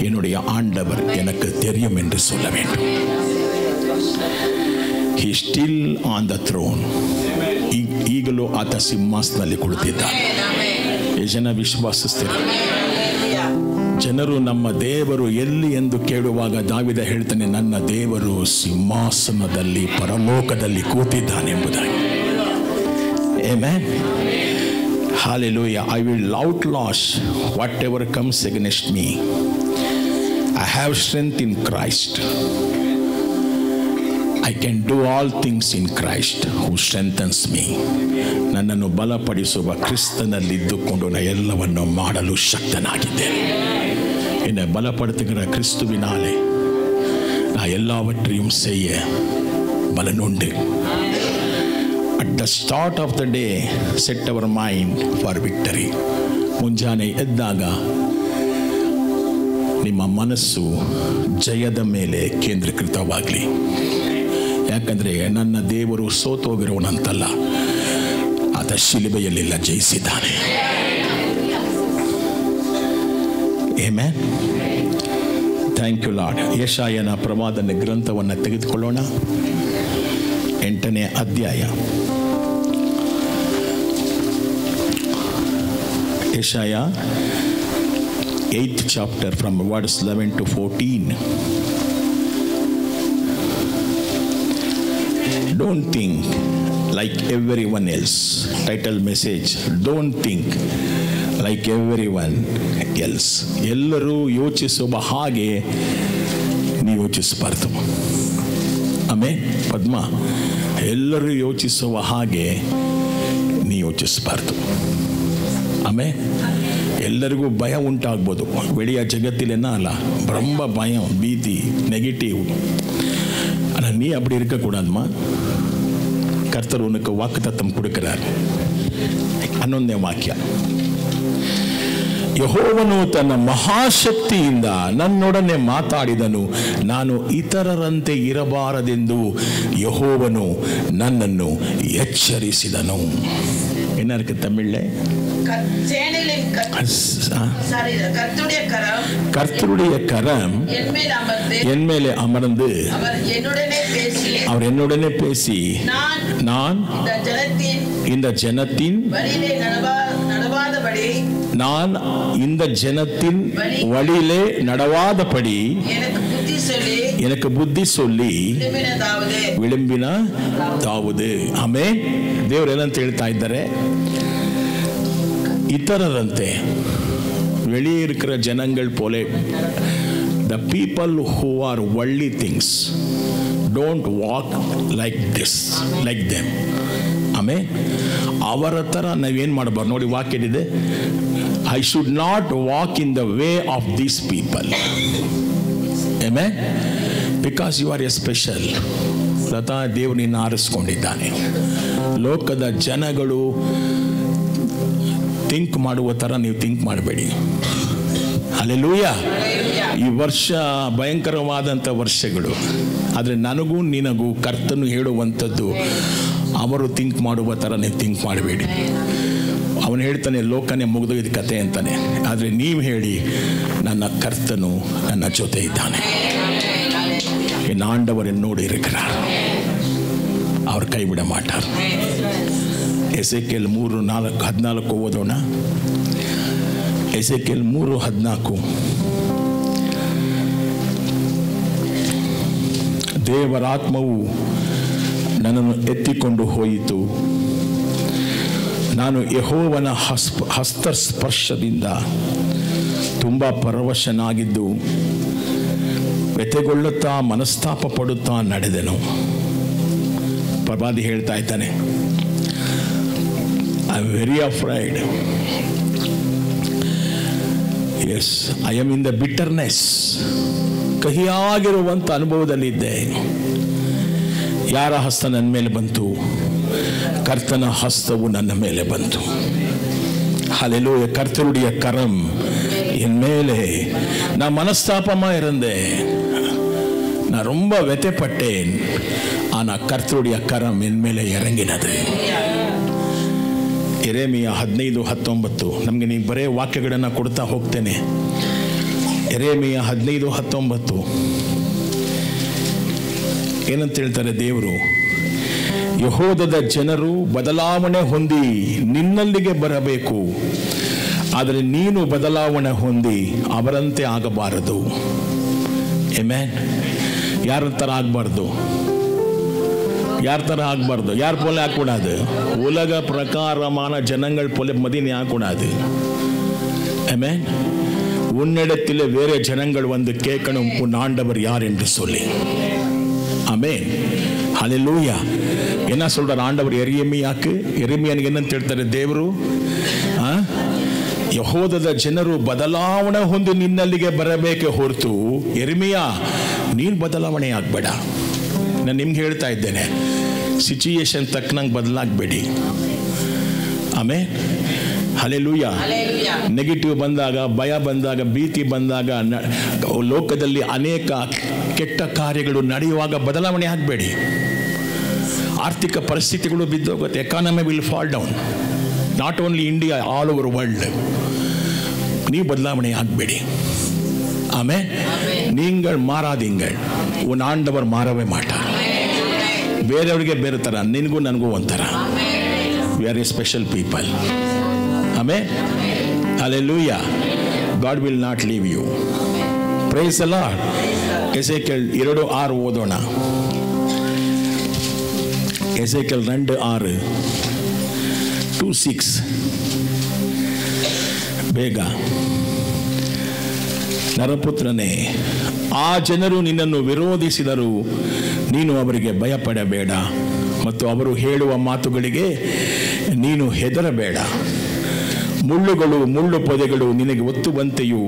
என்னுடைய ஆண்டவர் எனக்கு தெரியும் என்று சொல்ல வேண்டும். He is still on the throne. ಈಗಲೂ ಆತ ಸಿಂಹಾಸನದಲ್ಲಿ ಕುಳಿತಿದ್ದಾನೆ. ಎಷ್ಟು ಜನ ವಿಶ್ವಾಸಿಸ್ತೀರ? ಜನರು ನಮ್ಮ ದೇವರು ಎಲ್ಲಿ ಎಂದು ಕೇಳುವಾಗ ದಾವಿದ ಹೇಳ್ತಾನೆ, ನನ್ನ ದೇವರು ಸಿಂಹಾಸನದಲ್ಲಿ ಪರಲೋಕದಲ್ಲಿ ಕೂತಿದ್ದಾನೆಂಬುದಾಗಿ. Amen. Hallelujah. I will outlash whatever comes against me. I have strength in Christ. I can do all things in Christ who strengthens me. ನನ್ನನ್ನು ಬಲಪಡಿಸುವ ಕ್ರಿಸ್ತನಲ್ಲಿದ್ದುಕೊಂಡು ನಾನು ಎಲ್ಲವನ್ನು ಮಾಡಲು ಶಕ್ತನಾಗಿದ್ದೇನೆ. என்னை பலப்படுத்துகிற கிறிஸ்துவினாலே நான் எல்லாவற்றையும் செய்ய பலனுண்டு. At the start of the day, set our mind for victory. ಮುಂಜಾನೆ ಎದ್ದಾಗ ನಿಮ್ಮ ಮನಸ್ಸು ಜಯದ ಮೇಲೆ ಕೇಂದ್ರೀಕೃತವಾಗಲಿ. ಯಾಕಂದರೆ ನನ್ನ ದೇವರು ಸೋತೋಗಿರೋನಂತಲ್ಲ, ಆತ ಶಿಲುಬೆಯಲ್ಲೆಲ್ಲ ಜಯಿಸಿದ್ದಾನೆ. ಆಮೆನ್. Thank you Lord. ಯೆಶಾಯನ ಪ್ರವಾದನೆ ಗ್ರಂಥವನ್ನು ತೆಗೆದುಕೊಳ್ಳೋಣ. 8ನೇ ಅಧ್ಯಾಯ. ಯೆಶಾಯ 8th chapter from verse 11 to 14. Don't think like everyone else. Title message, don't think like everyone else. ಎಲ್ಲರೂ ಯೋಚಿಸುವ ಹಾಗೆ ನೀವು ಯೋಚಿಸಬಾರ್ದು. ಆಮೇಲೆ ಪದ್ಮ, ಎಲ್ಲರೂ ಯೋಚಿಸುವ ಹಾಗೆ ನೀವು ಯೋಚಿಸಬಾರ್ದು. ಆಮೇಲೆ ಎಲ್ಲರಿಗೂ ಭಯ ಉಂಟಾಗ್ಬೋದು. வெளிய ஜகத்தில் என்ன அல்ல, ரொம்ப பயம், பீதி, நெகட்டிவ். ஆனால் நீ அப்படி இருக்கக்கூடாதுமா. கர்த்தர் உனக்கு வாக்குத்தத்தம் கொடுக்கிறார். 11ನೇ ವಾಕ್ಯ. ಯೆಹೋವನು ತನ್ನ ಮಹಾಶಕ್ತಿಯಿಂದ ನನ್ನೊಡನೆ ಮಾತಾಡಿದನು. ನಾನು ಇತರರಂತೆ ಇರಬಾರದೆಂದು ಯೆಹೋವನು ನನ್ನನ್ನು ಎಚ್ಚರಿಸಿದನು. என்ன இருக்கு தமிழ்ல? கர்த்தருடைய கரம் என் மேலே அமர்ந்து அவர் என்னுடனே பேசி நான் இந்த ஜனத்தின் வழியிலே நடவாதபடி எனக்கு புத்தி சொல்லி ವಿಳಂಬಿನ ದಾವೂದ್. ಆಮೆನ್. ದೇವರು ಏನಂತ ಹೇಳ್ತಾ ಇದ್ದಾರೆ? ಇತರರಂತೆ வெளியே இருக்கிற ஜனங்கள் போல, the people who are worldly things, don't walk like this, like them. Amen. ಅವರ ಥರ ನಾವೇನು ಮಾಡಬಾರ್ದು. ನೋಡಿ ವಾಕ್ಯ ಇದೆ, I should not walk in the way of these people. Amen. Because you are a special. Lata ದೇವರು ನಿನ್ನ ಆರಿಸ್ಕೊಂಡಿದ್ದಾನೆ. ಲೋಕದ ಜನಗಳು ಥಿಂಕ್ ಮಾಡುವ ಥರ ನೀವು ಥಿಂಕ್ ಮಾಡಬೇಡಿ. ಹಲ್ಲೆಲೂಯಾ. ಈ ವರ್ಷ ಭಯಂಕರವಾದಂಥ ವರ್ಷಗಳು. ಆದರೆ ನನಗೂ ನಿನಗೂ ಕರ್ತನು ಹೇಳುವಂಥದ್ದು, ಅವರು ಥಿಂಕ್ ಮಾಡುವ ಥರ ನೀವು ಥಿಂಕ್ ಮಾಡಬೇಡಿ. ಅವನು ಹೇಳ್ತಾನೆ ಲೋಕನೇ ಮುಗಿದೋಗಿದ ಕತೆ ಅಂತಾನೆ. ಆದರೆ ನೀವು ಹೇಳಿ, ನನ್ನ ಕರ್ತನು ನನ್ನ ಜೊತೆ ಇದ್ದಾನೆ. என் ஆண்டவர் என்னோடு இருக்கிறார், அவர் கைவிட மாட்டார். ಎಸೆಕಿಯೇಲ್ 3:14 ಓದೋಣ. ಎಸೆಕಿಯೇಲ್ 3:14. ದೇವರಾತ್ಮವು ನನ್ನನ್ನು ಎತ್ತಿಕೊಂಡು ಹೋಯಿತು. ನಾನು ಯೆಹೋವನ ಹಸ್ತಸ್ಪರ್ಶದಿಂದ ತುಂಬ ಪರವಶನಾಗಿದ್ದು ವ್ಯಥೆಗೊಳ್ಳುತ್ತಾ ಮನಸ್ತಾಪ ಪಡುತ್ತಾ ನಡೆದೆನು. ಪ್ರವಾದಿ ಹೇಳ್ತಾ ಇದ್ದಾನೆ, I am very afraid. Yes, I am in the bitterness. ಕಹಿಯಾಗಿರುವಂಥ ಅನುಭವದಲ್ಲಿದ್ದೆ. ಯಾರ ಹಸ್ತ ನನ್ನ ಮೇಲೆ ಬಂತು? ಕರ್ತನ ಹಸ್ತವು ನನ್ನ ಮೇಲೆ ಬಂತು. ஹல்லேலூயா. கர்த்தருடைய கரம் என் மேலே. நான் மனஸ்தாபமா இருந்தேன், நான் ரொம்ப வெத்தைப்பட்டேன். ஆனா கர்த்தருடைய கரம் என் மேலே இறங்கினது. ಯೆರೆಮೀಯ 15:19. ನಮಗೆ ನೀವು ಬರೇ ವಾಕ್ಯಗಳನ್ನು ಕೊಡ್ತಾ ಹೋಗ್ತೇನೆ. ಯೆರೆಮೀಯ 15:19 ಏನಂತ ಹೇಳ್ತಾರೆ ದೇವರು? ಯೆಹೂದದ ಜನರು ಬದಲಾವಣೆ ಹೊಂದಿ ನಿನ್ನಲ್ಲಿಗೆ ಬರಬೇಕು, ಆದರೆ ನೀನು ಬದಲಾವಣೆ ಹೊಂದಿ ಅವರಂತೆ ಆಗಬಾರದು. ಆಮೆನ್. ಯಾರ ಥರ ಆಗಬಾರ್ದು? யார் தர ஆகக்கூடாது? யார் போல ஆகக்கூடாது? உலக பிரகாரமான ஜனங்கள் போல மதினி ஆகக்கூடாது. ஆமென். உன்னிடத்திலே வேற ஜனங்கள் வந்து கேட்கணும் உன் ஆண்டவர் யார் என்று சொல்லி. ஆமென். ஹல்லேலூயா. என்ன சொல்றார் ஆண்டவர் எரேமியாக்கு? எரேமிಯಾನಿಗೆ ಏನಂತ ಹೇಳ್ತಾರೆ ದೇವರು? ಯೆಹೋವದ ಜನರು ಬದಲಾವಣೆ ಹೊಂದಿ ನಿನ್ನಲ್ಲಿಗೆ ಬರಬೇಕೆ ಹೊರತು ಯೆರೆಮೀಯಾ ನೀನು ಬದಲಾವಣೆ ಆಗಬೇಡ. ನಾನು ನಿಮ್ಗೆ ಹೇಳ್ತಾ ಇದ್ದೇನೆ, ಸಿಚುಯೇಷನ್ ತಕ್ಕನಂಗೆ ಬದಲಾಗಬೇಡಿ. ಆಮೇಲೆ ಹಲ್ಲೆಲೂಯಾ. ನೆಗೆಟಿವ್ ಬಂದಾಗ, ಭಯ ಬಂದಾಗ, ಭೀತಿ ಬಂದಾಗ, ಲೋಕದಲ್ಲಿ ಅನೇಕ ಕೆಟ್ಟ ಕಾರ್ಯಗಳು ನಡೆಯುವಾಗ ಬದಲಾವಣೆ ಆಗಬೇಡಿ. ಆರ್ಥಿಕ ಪರಿಸ್ಥಿತಿಗಳು ಬಿದ್ದೋಗುತ್ತೆ. Economy will fall down. Not only India, all over world. ನೀವು ಬದಲಾವಣೆ ಆಗಬೇಡಿ. ಆಮೇಲೆ நீங்கள் ಮಾರಾದಿಂಗಳು ಉನ್ ಆಂಡವರ್ ಮಾರವೇ ಮಾಟಾರ. ಬೇರೆಯವ್ರಿಗೆ ಬೇರೆ ಥರ, ನಿನಗೂ ನನಗೂ ಒಂಥರ. We are a special people. ಆಮೇಲೆ hallelujah. God will not leave you. Praise the Lord. Ezekiel 2:6 ಓದೋಣ. ಎಸೇಕಿಯೇಲ್ 2:6 2:6 ಬೇಗ. ನರಪುತ್ರನೇ, ಆ ಜನರು ನಿನ್ನನ್ನು ವಿರೋಧಿಸಿದರು, ನೀನು ಅವರಿಗೆ ಭಯಪಡಬೇಡ ಮತ್ತು ಅವರು ಹೇಳುವ ಮಾತುಗಳಿಗೆ ನೀನು ಹೆದರಬೇಡ. ಮುಳ್ಳುಗಳು, ಮುಳ್ಳು ಪೊದೆಗಳು ನಿನಗೆ ಒತ್ತುವಂತೆಯೂ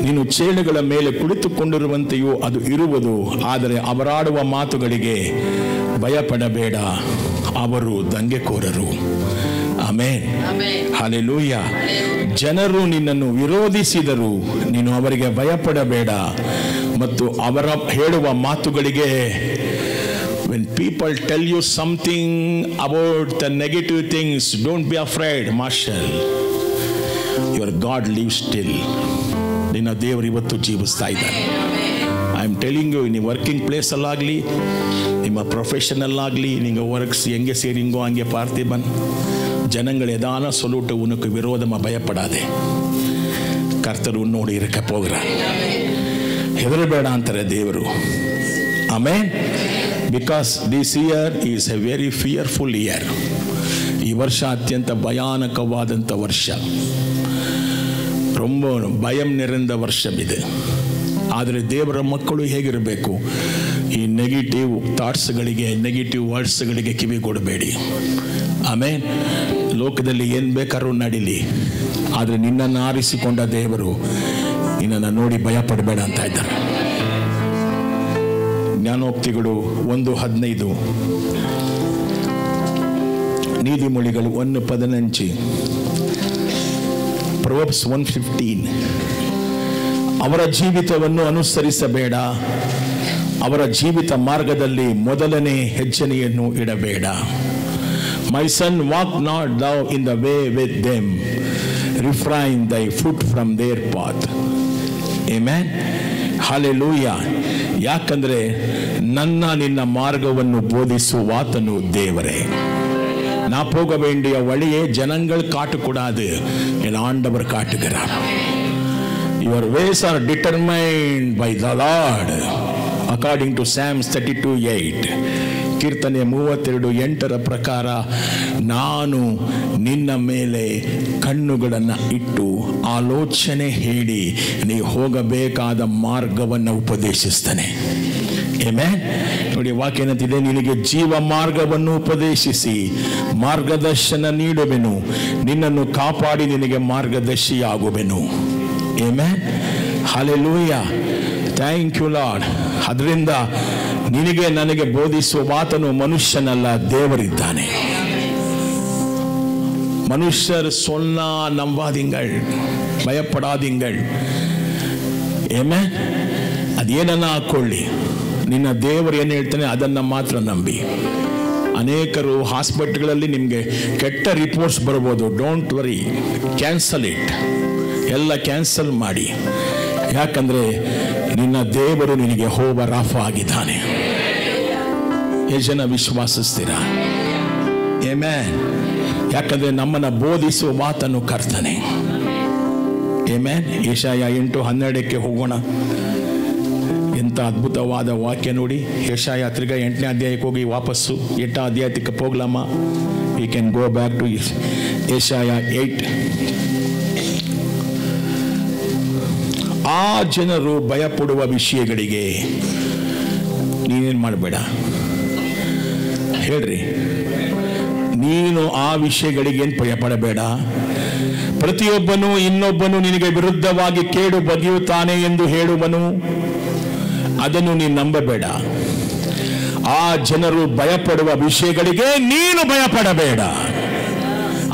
ನೀನು ಚೇಳುಗಳ ಮೇಲೆ ಕುಳಿತುಕೊಂಡಿರುವಂತೆಯೂ ಅದು ಇರುವುದು. ಆದರೆ ಅವರಾಡುವ ಮಾತುಗಳಿಗೆ ಭಯಪಡಬೇಡ, ಅವರು ದಂಗೆಕೋರರು. ಆಮೆನ್. ಹಲ್ಲೆಲೂಯಾ. ಜನರು ನಿನ್ನನ್ನು ವಿರೋಧಿಸಿದರು, ನೀನು ಅವರಿಗೆ ಭಯಪಡಬೇಡ ಮತ್ತು ಅವರ ಹೇಳುವ ಮಾತುಗಳಿಗೆ. When people tell you something about the negative things, don't be afraid, Marshall. Your God lives still. ನಿನ್ನ ದೇವರು ಇವತ್ತು ಜೀವಿಸ್ತಾ ಇದ್ದಾನೆ. ಐ ಆಮ್ ಟೆಲಿಂಗ್ ಯು, ನಿಮ್ಮ ವರ್ಕಿಂಗ್ ಪ್ಲೇಸಲ್ಲಾಗಲಿ, ನಿಮ್ಮ ಪ್ರೊಫೆಷನಲ್ಲಾಗಲಿ, நீங்கள் ஒர்க்ஸ் எங்கே செய்றீங்கோ அங்கே பார்த்திபன் ஜனங்கள் ஏதான சொல்லிட்டு உனக்கு விரோதமாக பயப்படாதே. கர்த்தர் உன்னோடு இருக்க போகிறார். ಹೆದರಬೇಡ ಅಂತಾರೆ ದೇವರು. Amen. Because this year is A very fearful year. ಈ ವರ್ಷ ಅತ್ಯಂತ ಭಯಾನಕವಾದಂಥ ವರ್ಷ. ரொம்ப ಭಯಂ நிறைந்த ವರ್ಷம் ಇದು. ಆದರೆ ದೇವರ ಮಕ್ಕಳು ಹೇಗಿರಬೇಕು? ಈ ನೆಗೆಟಿವ್ ಥಾಟ್ಸ್ಗಳಿಗೆ, ನೆಗೆಟಿವ್ ವರ್ಡ್ಸ್ಗಳಿಗೆ ಕಿವಿ ಕೊಡಬೇಡಿ. ಆಮೇಲೆ ಲೋಕದಲ್ಲಿ ಏನು ಬೇಕಾದ್ರೂ ನಡೀಲಿ, ಆದರೆ ನಿನ್ನನ್ನು ಆರಿಸಿಕೊಂಡ ದೇವರು ನಿನ್ನನ್ನು ನೋಡಿ ಭಯ ಪಡಬೇಡ ಅಂತ ಇದ್ದಾರೆ. ಜ್ಞಾನೋಕ್ತಿಗಳು 1:15, ನೀತಿಮೊಳಿಗಳು 1:15, ಪ್ರೊವರ್ಬ್ಸ್ 1:15. ಅವರ ಜೀವಿತವನ್ನು ಅನುಸರಿಸಬೇಡ, ಅವರ ಜೀವಿತ ಮಾರ್ಗದಲ್ಲಿ ಮೊದಲನೇ ಹೆಜ್ಜೆಯನ್ನು ಇಡಬೇಡ. My son, walk not thou in the way with them, refrain thy foot from their path. Amen. Hallelujah. ಯಾಕಂದ್ರೆ ನಿನ್ನ ಮಾರ್ಗವನ್ನು ಬೋಧಿಸುವಾತನು ದೇವರೇ. ನಾ போக வேண்டிய வழியை ஜனங்கள் காட்டக்கூடாது, என் ஆண்டவர் காட்டுகிறார். Your ways are determined by the Lord, according to Psalms 32:8. ಕೀರ್ತನೆ 32:8 ಪ್ರಕಾರ, ನಾನು ನಿನ್ನ ಮೇಲೆ ಕಣ್ಣುಗಳನ್ನು ಇಟ್ಟು ಆಲೋಚನೆ ಹೇಳಿ ನೀ ಹೋಗಬೇಕಾದ ಮಾರ್ಗವನ್ನು ಉಪದೇಶಿಸ್ತಾನೆ. ಆಮೆನ್. ನೋಡಿ, ವಾಕ್ಯ ಏನಂತಿದೆ? ನಿನಗೆ ಜೀವ ಮಾರ್ಗವನ್ನು ಉಪದೇಶಿಸಿ ಮಾರ್ಗದರ್ಶನ ನೀಡುವೆನು, ನಿನ್ನನ್ನು ಕಾಪಾಡಿ ನಿನಗೆ ಮಾರ್ಗದರ್ಶಿಯಾಗುವೆನು. Amen. Hallelujah. Thank you Lord. ಅದರಿಂದ ನಿನಗೆ ನನಗೆ ಬೋಧಿಸುವ ಆತನು ಮನುಷ್ಯನಲ್ಲ, ದೇವರಿದ್ದಾನೆ. ಮನುಷ್ಯರು ಸೊನ್ನ ನಂಬಾದಿಂಗಳ್, ಭಯಪಡಾದಿಂಗಳ್. ಆಮೆನ್. ಅದೇನನ್ನ ಹಾಕೊಳ್ಳಿ, ನಿನ್ನ ದೇವರು ಏನು ಹೇಳ್ತಾನೆ ಅದನ್ನು ಮಾತ್ರ ನಂಬಿ. ಅನೇಕರು ಹಾಸ್ಪಿಟಲ್ಗಳಲ್ಲಿ ನಿಮಗೆ ಕೆಟ್ಟ ರಿಪೋರ್ಟ್ಸ್ ಬರ್ಬೋದು. ಡೋಂಟ್ ವರಿ, ಕ್ಯಾನ್ಸಲ್ ಇಟ್, ಎಲ್ಲ ಕ್ಯಾನ್ಸಲ್ ಮಾಡಿ. ಯಾಕಂದರೆ ನಿನ್ನ ದೇವರು ನಿನಗೆ ಯೆಹೋವ ರಾಫ ಆಗಿದ್ದಾನೆ. ಎಷ್ಟು ಜನ ವಿಶ್ವಾಸಿಸ್ತೀರಾ? ಆಮೆನ್. ಯಾಕಂದರೆ ನಮ್ಮನ್ನು ಬೋಧಿಸುವ ಮಾತನ್ನು ಕರ್ತನೆ. ಆಮೆನ್. ಯೆಶಾಯ 8:12 ಹೋಗೋಣ. ಎಂಥ ಅದ್ಭುತವಾದ ವಾಕ್ಯ ನೋಡಿ. ಯೆಶಾಯ 8ನೇ ಅಧ್ಯಾಯಕ್ಕೆ ಹೋಗಿ ವಾಪಸ್ಸು 8ನೇ ಅಧ್ಯಾಯಕ್ಕೆ ಹೋಗ್ಲಮ್ಮ. We can go back to ಯೆಶಾಯ 8. ಆ ಜನರು ಭಯಪಡುವ ವಿಷಯಗಳಿಗೆ ನೀನೇನು ಮಾಡಬೇಡ. ಹೇಳ್ರಿ, ನೀನು ಆ ವಿಷಯಗಳಿಗೆ ಏನು ಭಯಪಡಬೇಡ. ಪ್ರತಿಯೊಬ್ಬನು ಇನ್ನೊಬ್ಬನು ನಿನಗೆ ವಿರುದ್ಧವಾಗಿ ಕೇಡು ಬಗೆಯುತ್ತಾನೆ ಎಂದು ಹೇಳುವನು, ಅದನ್ನು ನೀನು ನಂಬಬೇಡ. ಆ ಜನರು ಭಯಪಡುವ ವಿಷಯಗಳಿಗೆ ನೀನು ಭಯಪಡಬೇಡ.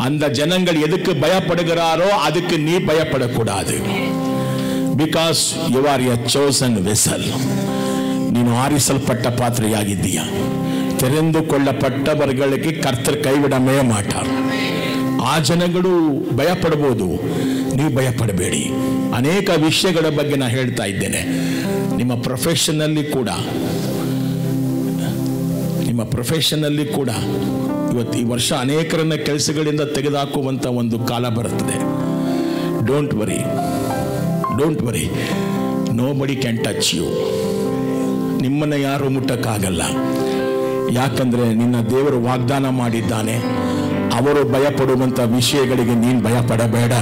அந்த ஜனங்கள் எதுக்கு பயப்படுகிறாரோ அதுக்கு நீ பயப்படக்கூடாது. Because you are a chosen vessel. ನೀನು ಆರಿಸಲ್ಪಟ್ಟ ಪಾತ್ರೆಯಾಗಿದ್ದೀಯ. ತೆರೆದುಕೊಳ್ಳಪಟ್ಟವರಿಗೆ ಕರ್ತರು ಕೈವಿಡಮೇ ಮಾಟಾರ್. ಆ ಜನಗಳು ಭಯಪಡಬಹುದು, ನೀವು ಭಯಪಡಬೇಡಿ. ಅನೇಕ ವಿಷಯಗಳ ಬಗ್ಗೆ ನಾನು ಹೇಳ್ತಾ ಇದ್ದೇನೆ. ನಿಮ್ಮ ಪ್ರೊಫೆಷನ್ನಲ್ಲಿ ಕೂಡ ಇವತ್ತು ಈ ವರ್ಷ ಅನೇಕರನ್ನ ಕೆಲಸಗಳಿಂದ ತೆಗೆದುಹಾಕುವಂತ ಒಂದು ಕಾಲ ಬರುತ್ತದೆ. Don't worry, nobody can touch you. ನಿಮ್ಮನ್ನ ಯಾರು ಮುಟ್ಟಕ್ಕಾಗಲ್ಲ. ಯಾಕಂದ್ರೆ ನಿನ್ನ ದೇವರು ವಾಗ್ದಾನ ಮಾಡಿದ್ದಾನೆ, ಅವರು ಭಯಪಡುವಂತ ವಿಷಯಗಳಿಗೆ ನೀನು ಭಯಪಡಬೇಡ.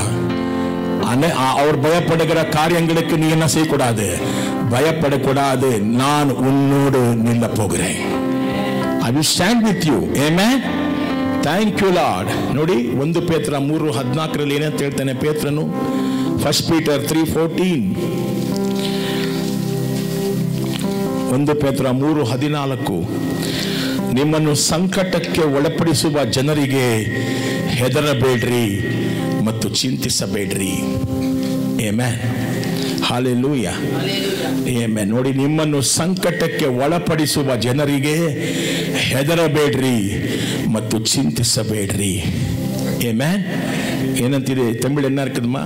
ಅವ್ರು ಭಯಪಡುகிற காரியங்களுக்கு நீ என்ன செய்யக்கூடாது, பயப்படக்கூடாது. நான் உன்னோடு நில்ல போகிறேன். I will stand with you. Amen. Thank you Lord. ನೋಡಿ 1 ಪೇತ್ರ 3:14 ಏನಂತ ಹೇಳ್ತಾನೆ ಪೇತ್ರನು? 1 Peter 3:14. 1 ಪೇತ್ರ 3:14. ನಿಮ್ಮನ್ನು ಸಂಕಟಕ್ಕೆ ಒಳಪಡಿಸುವ ಜನರಿಗೆ ಹೆದರಬೇಡ್ರಿ ಮತ್ತು ಚಿಂತಿಸಬೇಡ್ರಿ. ಆಮೆನ್. ಹಾಲೆಲೂಯಾ. ಆಮೆನ್. ನೋಡಿ, ನಿಮ್ಮನ್ನು ಸಂಕಟಕ್ಕೆ ಒಳಪಡಿಸುವ ಜನರಿಗೆ ಹೆದರಬೇಡ್ರಿ ಮತ್ತು ಚಿಂತಿಸಬೇಡ್ರಿ. ಆಮೆನ್. ಏನಂತಿದೆ ತಮಿಳು? என்ன இருக்குதுமா?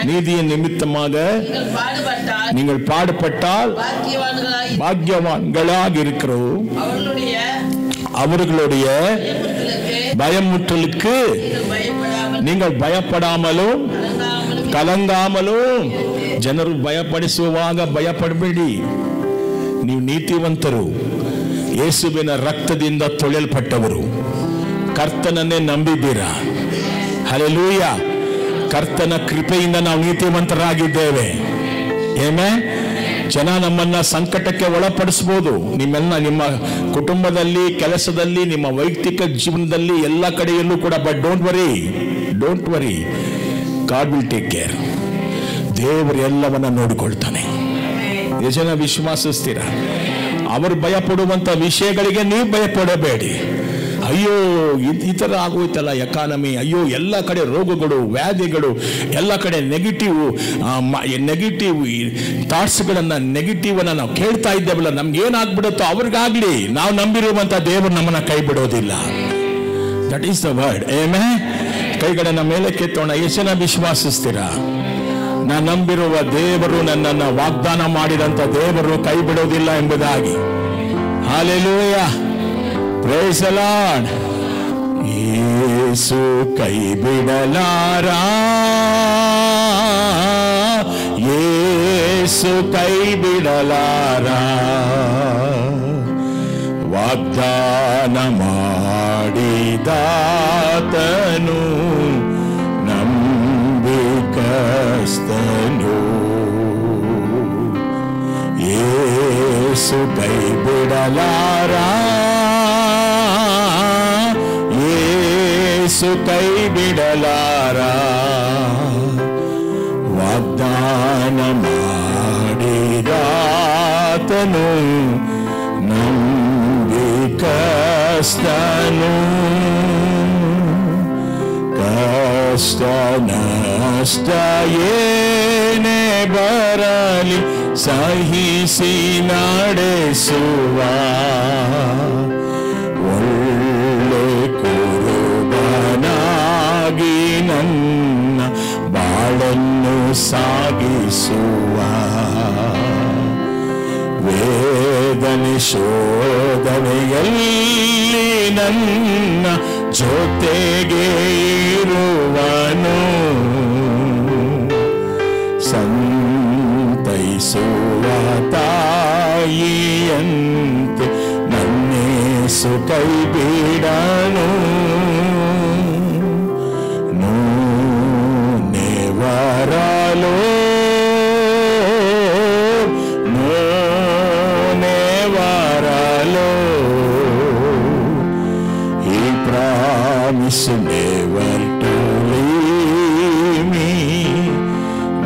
நீதியின் நிமித்தமாக நீங்கள் பாடுபட்டால் பாக்கியவான்களாக இருக்கிறோம். அவர்களுடைய பயமுற்றலுக்கு நீங்கள் பயப்படாமலும் ಕಲಂಗಾಮಲು. ಜನರು ಭಯಪಡಿಸುವಾಗ ಭಯಪಡಬೇಡಿ. ನೀವು ನೀತಿವಂತರು, ಯೇಸುವಿನ ರಕ್ತದಿಂದ ತೊಳೆಯಲ್ಪಟ್ಟವರು, ಕರ್ತನನ್ನೇ ನಂಬಿದ್ದೀರಾ. ಹಲ್ಲೆಲೂಯ. ಕರ್ತನ ಕೃಪೆಯಿಂದ ನಾವು ನೀತಿವಂತರಾಗಿದ್ದೇವೆ. ಆಮೆನ್. ಜನ ನಮ್ಮನ್ನ ಸಂಕಟಕ್ಕೆ ಒಳಪಡಿಸಬಹುದು. ನಿಮ್ಮ ಕುಟುಂಬದಲ್ಲಿ, ಕೆಲಸದಲ್ಲಿ, ನಿಮ್ಮ ವೈಯಕ್ತಿಕ ಜೀವನದಲ್ಲಿ, ಎಲ್ಲ ಕಡೆಯಲ್ಲೂ ಕೂಡ. But don't worry, God will take care. ದೇವರು ಎಲ್ಲವನ್ನ ನೋಡಿಕೊಳ್ತಾನೆ. ಜನ ವಿಶ್ವಾಸಿಸ್ತೀರಾ? ಅವರು ಭಯಪಡುವಂತ ವಿಷಯಗಳಿಗೆ ನೀವು ಭಯಪಡಬೇಡಿ. ಅಯ್ಯೋ ಈ ತರ ಆಗೋಯ್ತಲ್ಲ ಎಕಾನಮಿ, ಅಯ್ಯೋ ಎಲ್ಲ ಕಡೆ ರೋಗಗಳು, ವ್ಯಾಧಿಗಳು, ಎಲ್ಲ ಕಡೆ ನೆಗೆಟಿವ್ ಥಾಟ್ಸ್ಗಳನ್ನ, ನೆಗೆಟಿವ್ ಅನ್ನ ನಾವು ಕೇಳ್ತಾ ಇದ್ದೇವಲ್ಲ, ನಮ್ಗೆ ಏನಾಗ್ಬಿಡುತ್ತೋ ಅವ್ರಿಗಾಗ್ಲಿ. ನಾವು ನಂಬಿರುವಂತ ದೇವರು ನಮ್ಮನ್ನ ಕೈ ಬಿಡೋದಿಲ್ಲ. That is the word. Amen. ಕೈಗಳನ್ನ ಮೇಲೆ ಕೆತ್ತೋಣ. ಎಷ್ಟು ಜನ ವಿಶ್ವಾಸಿಸ್ತೀರಾ? ನಾನು ನಂಬಿರುವ ದೇವರು, ನನ್ನನ್ನು ವಾಗ್ದಾನ ಮಾಡಿದಂತ ದೇವರು ಕೈ ಬಿಡೋದಿಲ್ಲ ಎಂಬುದಾಗಿ. ಹಲ್ಲೆಲೂಯಾ. Praise the Lord. ಯೇಸು ಕೈ ಬಿಡಲಾರ, ಯೇಸು ಕೈ ಬಿಡಲಾರ. ವಾಗ್ದಾನ ಮಾಡಿದಾತನು ನಂಬಿಕಸ್ತನು. ಯೇಸು ಕೈ ಬಿಡಲಾರ, ಯೇಸು ಕೈ ಬಿಡಲಾರ. ವಾಗ್ದಾನ ಮಾಡಿದಾತನು ನಂಬಿಕಸ್ತನು. ಕಷ್ಟ ನಷ್ಟ ಏನೇ ಬರಲಿ ಸಹಿಸಿ ನಡೆಸುವ ಒಳ್ಳೆ ಕುರುಬನಾಗಿ ನನ್ನ ಬಾಳನ್ನು ಸಾಗಿಸುವ. ವೇದನೆ ಶೋಧನೆಯಲ್ಲಿ ನನ್ನ ಜೊತೆಗೆ ಇರುವನು. ಸಂತೈಸುವ ತಾಯಿಯಂತೆ ನನ್ನೇಸು ಕೈ ಬಿಡನು. ನೆವರಲೋ never to leave me,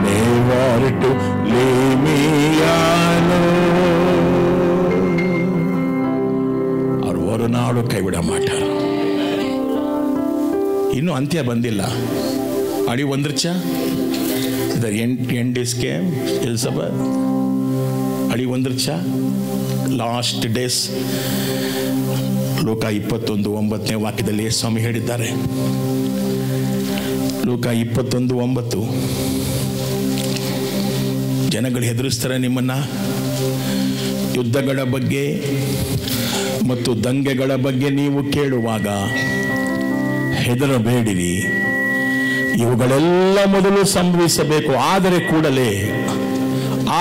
never to leave me alone. ಅವರು ಒಂದು ನಾಳು ಕೈ ಬಿಡ ಮಾಟಾರ. ಇನ್ನೂ ಅಂತ್ಯ ಬಂದಿಲ್ಲ. ಅಡಿ ಒಂದ್ರಚ the end is came Elizabeth. ಅಡಿ ಒಂದ್ರಚ ಲಾಸ್ಟ್ ಡೇಸ್. ಲೂಕ 21:9 ವಾಕ್ಯದಲ್ಲಿ ಸ್ವಾಮಿ ಹೇಳಿದ್ದಾರೆ. ಲೂಕ 21:9. ಜನಗಳು ಹೆದರಿಸ್ತಾರೆ ನಿಮ್ಮನ್ನ. ಯುದ್ಧಗಳ ಬಗ್ಗೆ ಮತ್ತು ದಂಗೆಗಳ ಬಗ್ಗೆ ನೀವು ಕೇಳುವಾಗ ಹೆದರಬೇಡಿರಿ, ಇವುಗಳೆಲ್ಲ ಮೊದಲು ಸಂಭವಿಸಬೇಕು,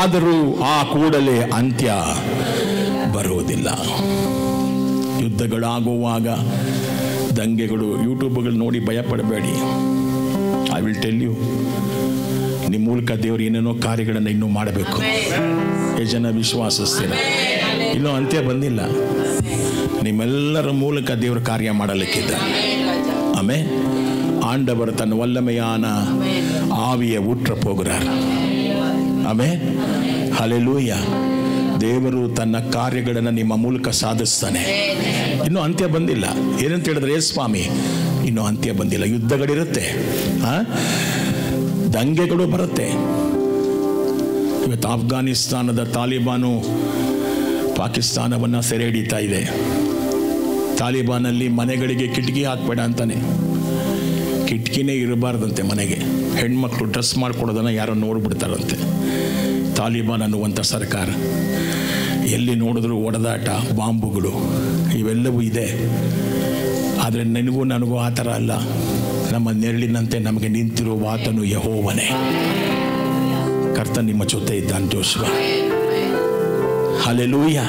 ಆದರೂ ಆ ಕೂಡಲೇ ಅಂತ್ಯ ಬರುವುದಿಲ್ಲ. ಯುದ್ಧಗಳಾಗುವಾಗ ದಂಗೆಗಳು ಯೂಟ್ಯೂಬ್ಗಳು ನೋಡಿ ಭಯಪಡಬೇಡಿ. ಐ ವಿಲ್ ಟೆಲ್ ಯು, ನಿಮ್ಮ ಮೂಲಕ ದೇವರು ಏನೇನೋ ಕಾರ್ಯಗಳನ್ನು ಇನ್ನೂ ಮಾಡಬೇಕು. ಎಷ್ಟು ಜನ ವಿಶ್ವಾಸಿಸ್ತೀರ? ಇನ್ನೂ ಅಂತ್ಯ ಬಂದಿಲ್ಲ. ನಿಮ್ಮೆಲ್ಲರ ಮೂಲಕ ದೇವರು ಕಾರ್ಯ ಮಾಡಲಿಕ್ಕಿದ್ದಾರೆ. ಆಮೇಲೆ ஆண்டவர் தன் வல்லமையான ஆவியை ஊற்ற போகிறார். ಆಮೇಲೆ ಹಲ್ಲೆಲೂಯಾ. ದೇವರು ತನ್ನ ಕಾರ್ಯಗಳನ್ನು ನಿಮ್ಮ ಮೂಲಕ ಸಾಧಿಸ್ತಾನೆ. ಇನ್ನೂ ಅಂತ್ಯ ಬಂದಿಲ್ಲ. ಏನಂತ ಹೇಳಿದ್ರೆ, ಸ್ವಾಮಿ ಇನ್ನೂ ಅಂತ್ಯ ಬಂದಿಲ್ಲ. ಯುದ್ಧಗಳಿರುತ್ತೆ, ದಂಗೆಗಳು ಬರುತ್ತೆ. ಇವತ್ತು ಆಫ್ಘಾನಿಸ್ತಾನದ ತಾಲಿಬಾನು ಪಾಕಿಸ್ತಾನವನ್ನು ಸೆರೆ ಹಿಡಿತಾ ಇದೆ. ತಾಲಿಬಾನಲ್ಲಿ ಮನೆಗಳಿಗೆ ಕಿಟಕಿ ಹಾಕಬೇಡ ಅಂತಾನೆ. ಕಿಟಕಿನೇ ಇರಬಾರ್ದಂತೆ ಮನೆಗೆ. ಹೆಣ್ಮಕ್ಳು ಡ್ರೆಸ್ ಮಾಡ್ಕೊಡೋದನ್ನು ಯಾರೋ ನೋಡ್ಬಿಡ್ತಾರಂತೆ. ತಾಲಿಬಾನ್ ಅನ್ನುವಂಥ ಸರ್ಕಾರ ಎಲ್ಲಿ ನೋಡಿದ್ರು ಒಡೆದಾಟ, ಬಾಂಬುಗಳು ಇವೆಲ್ಲವೂ ಇದೆ. ಆದರೆ ನನಗೂ ಆ ಥರ ಅಲ್ಲ. ನಮ್ಮ ನೆರಳಿನಂತೆ ನಮಗೆ ನಿಂತಿರುವ ಆತನು ಯೆಹೋವನೇ. ಕರ್ತ ನಿಮ್ಮ ಜೊತೆ ಇದ್ದಾನೆ. Joshua hallelujah.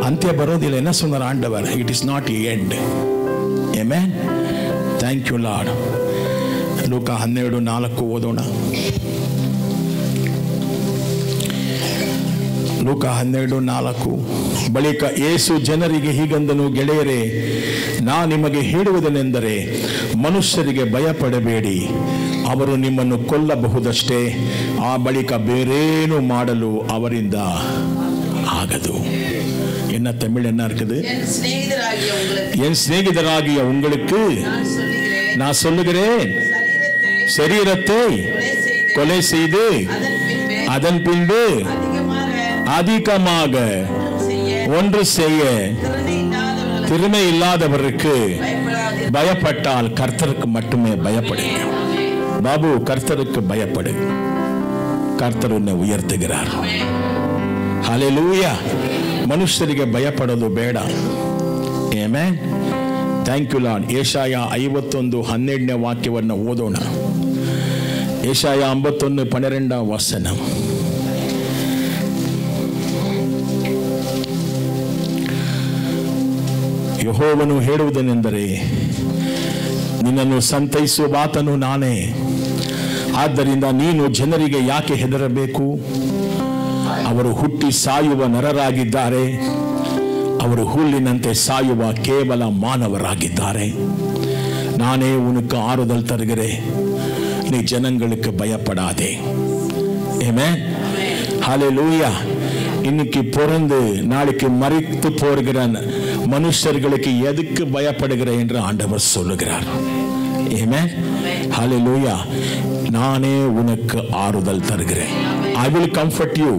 ಅಂತ್ಯ ಬರೋದಿಲ್ಲ. என்ன சொன்னார் ஆண்டவர்? It is not the end. Amen. Thank you Lord. ಲೂಕ 12:4 ಓದೋಣ. ಲೂಕ 12:4. ಬಳಿಕ ಯೇಸು ಜನರಿಗೆ ಹೀಗಂದನು, ಗೆಳೆಯರೇ, ನಾ ನಿಮಗೆ ಹೇಳುವುದೇನೆಂದರೆ, ಮನುಷ್ಯರಿಗೆ ಭಯಪಡಬೇಡಿ. ಅವರು ನಿಮ್ಮನ್ನು ಕೊಲ್ಲಬಹುದಷ್ಟೇ, ಆ ಬಳಿಕ ಬೇರೇನು ಮಾಡಲು ಅವರಿಂದ ಆಗದು. என்ன தமிழ் என்ன இருக்குது? என் சிநேகிதராகிய உங்களுக்கு நான் சொல்லுகிறேன், சரீரத்தை கொலை செய்து அதன் பின்பு அதிகமாக ஒன்று செய்ய திறமை இல்லாதவருக்கு பயப்பட்டால் கர்த்தருக்கு மட்டுமே பயப்படுங்க. பாபு, கர்த்தருக்கு பயப்படு. கர்த்தர் உன்னை உயர்த்துகிறார். ಹಲ್ಲೆಲೂಯಾ. ಮನುಷ್ಯರಿಗೆ ಭಯಪಡೋದು ಬೇಡ. ಆಮೆನ್. Thank you Lord. ಯೆಶಾಯ 51:12 ವಾಕ್ಯವನ್ನು ಓದೋಣ. ಯೆಶಾಯ 51:12 ವಚನ. ಯೆಹೋವನು ಹೇಳುವುದೇನೆಂದರೆ, ನಿನ್ನನ್ನು ಸಂತೈಸುವ ಆತನು ನಾನೇ. ಆದ್ದರಿಂದ ನೀನು ಜನರಿಗೆ ಯಾಕೆ ಹೆದರಬೇಕು? ಅವರು ಹುಟ್ಟಿ ಸಾಯುವ ನರರಾಗಿದ್ದಾರೆ. ಅವರು ಹುಲ್ಲಿನಂತೆ ಸಾಯುವ ಕೇವಲ ಮಾನವರಾಗಿದ್ದಾರೆ. நானே உனக்கு ஆறுதல் தருகிறேன். நீ ஜனங்களுக்கு பயப்படாதே. ஆமென். ஹல்லேலூயா. இன்னைக்கு பிறந்து நாளைக்கு மரித்து போகிற மனுஷர்களுக்கு எதுக்கு பயப்படுகிற என்று ஆண்டவர் சொல்லுகிறார். ஆமென். ஹல்லேலூயா. நானே உனக்கு ஆறுதல் தருகிறேன். I will comfort you.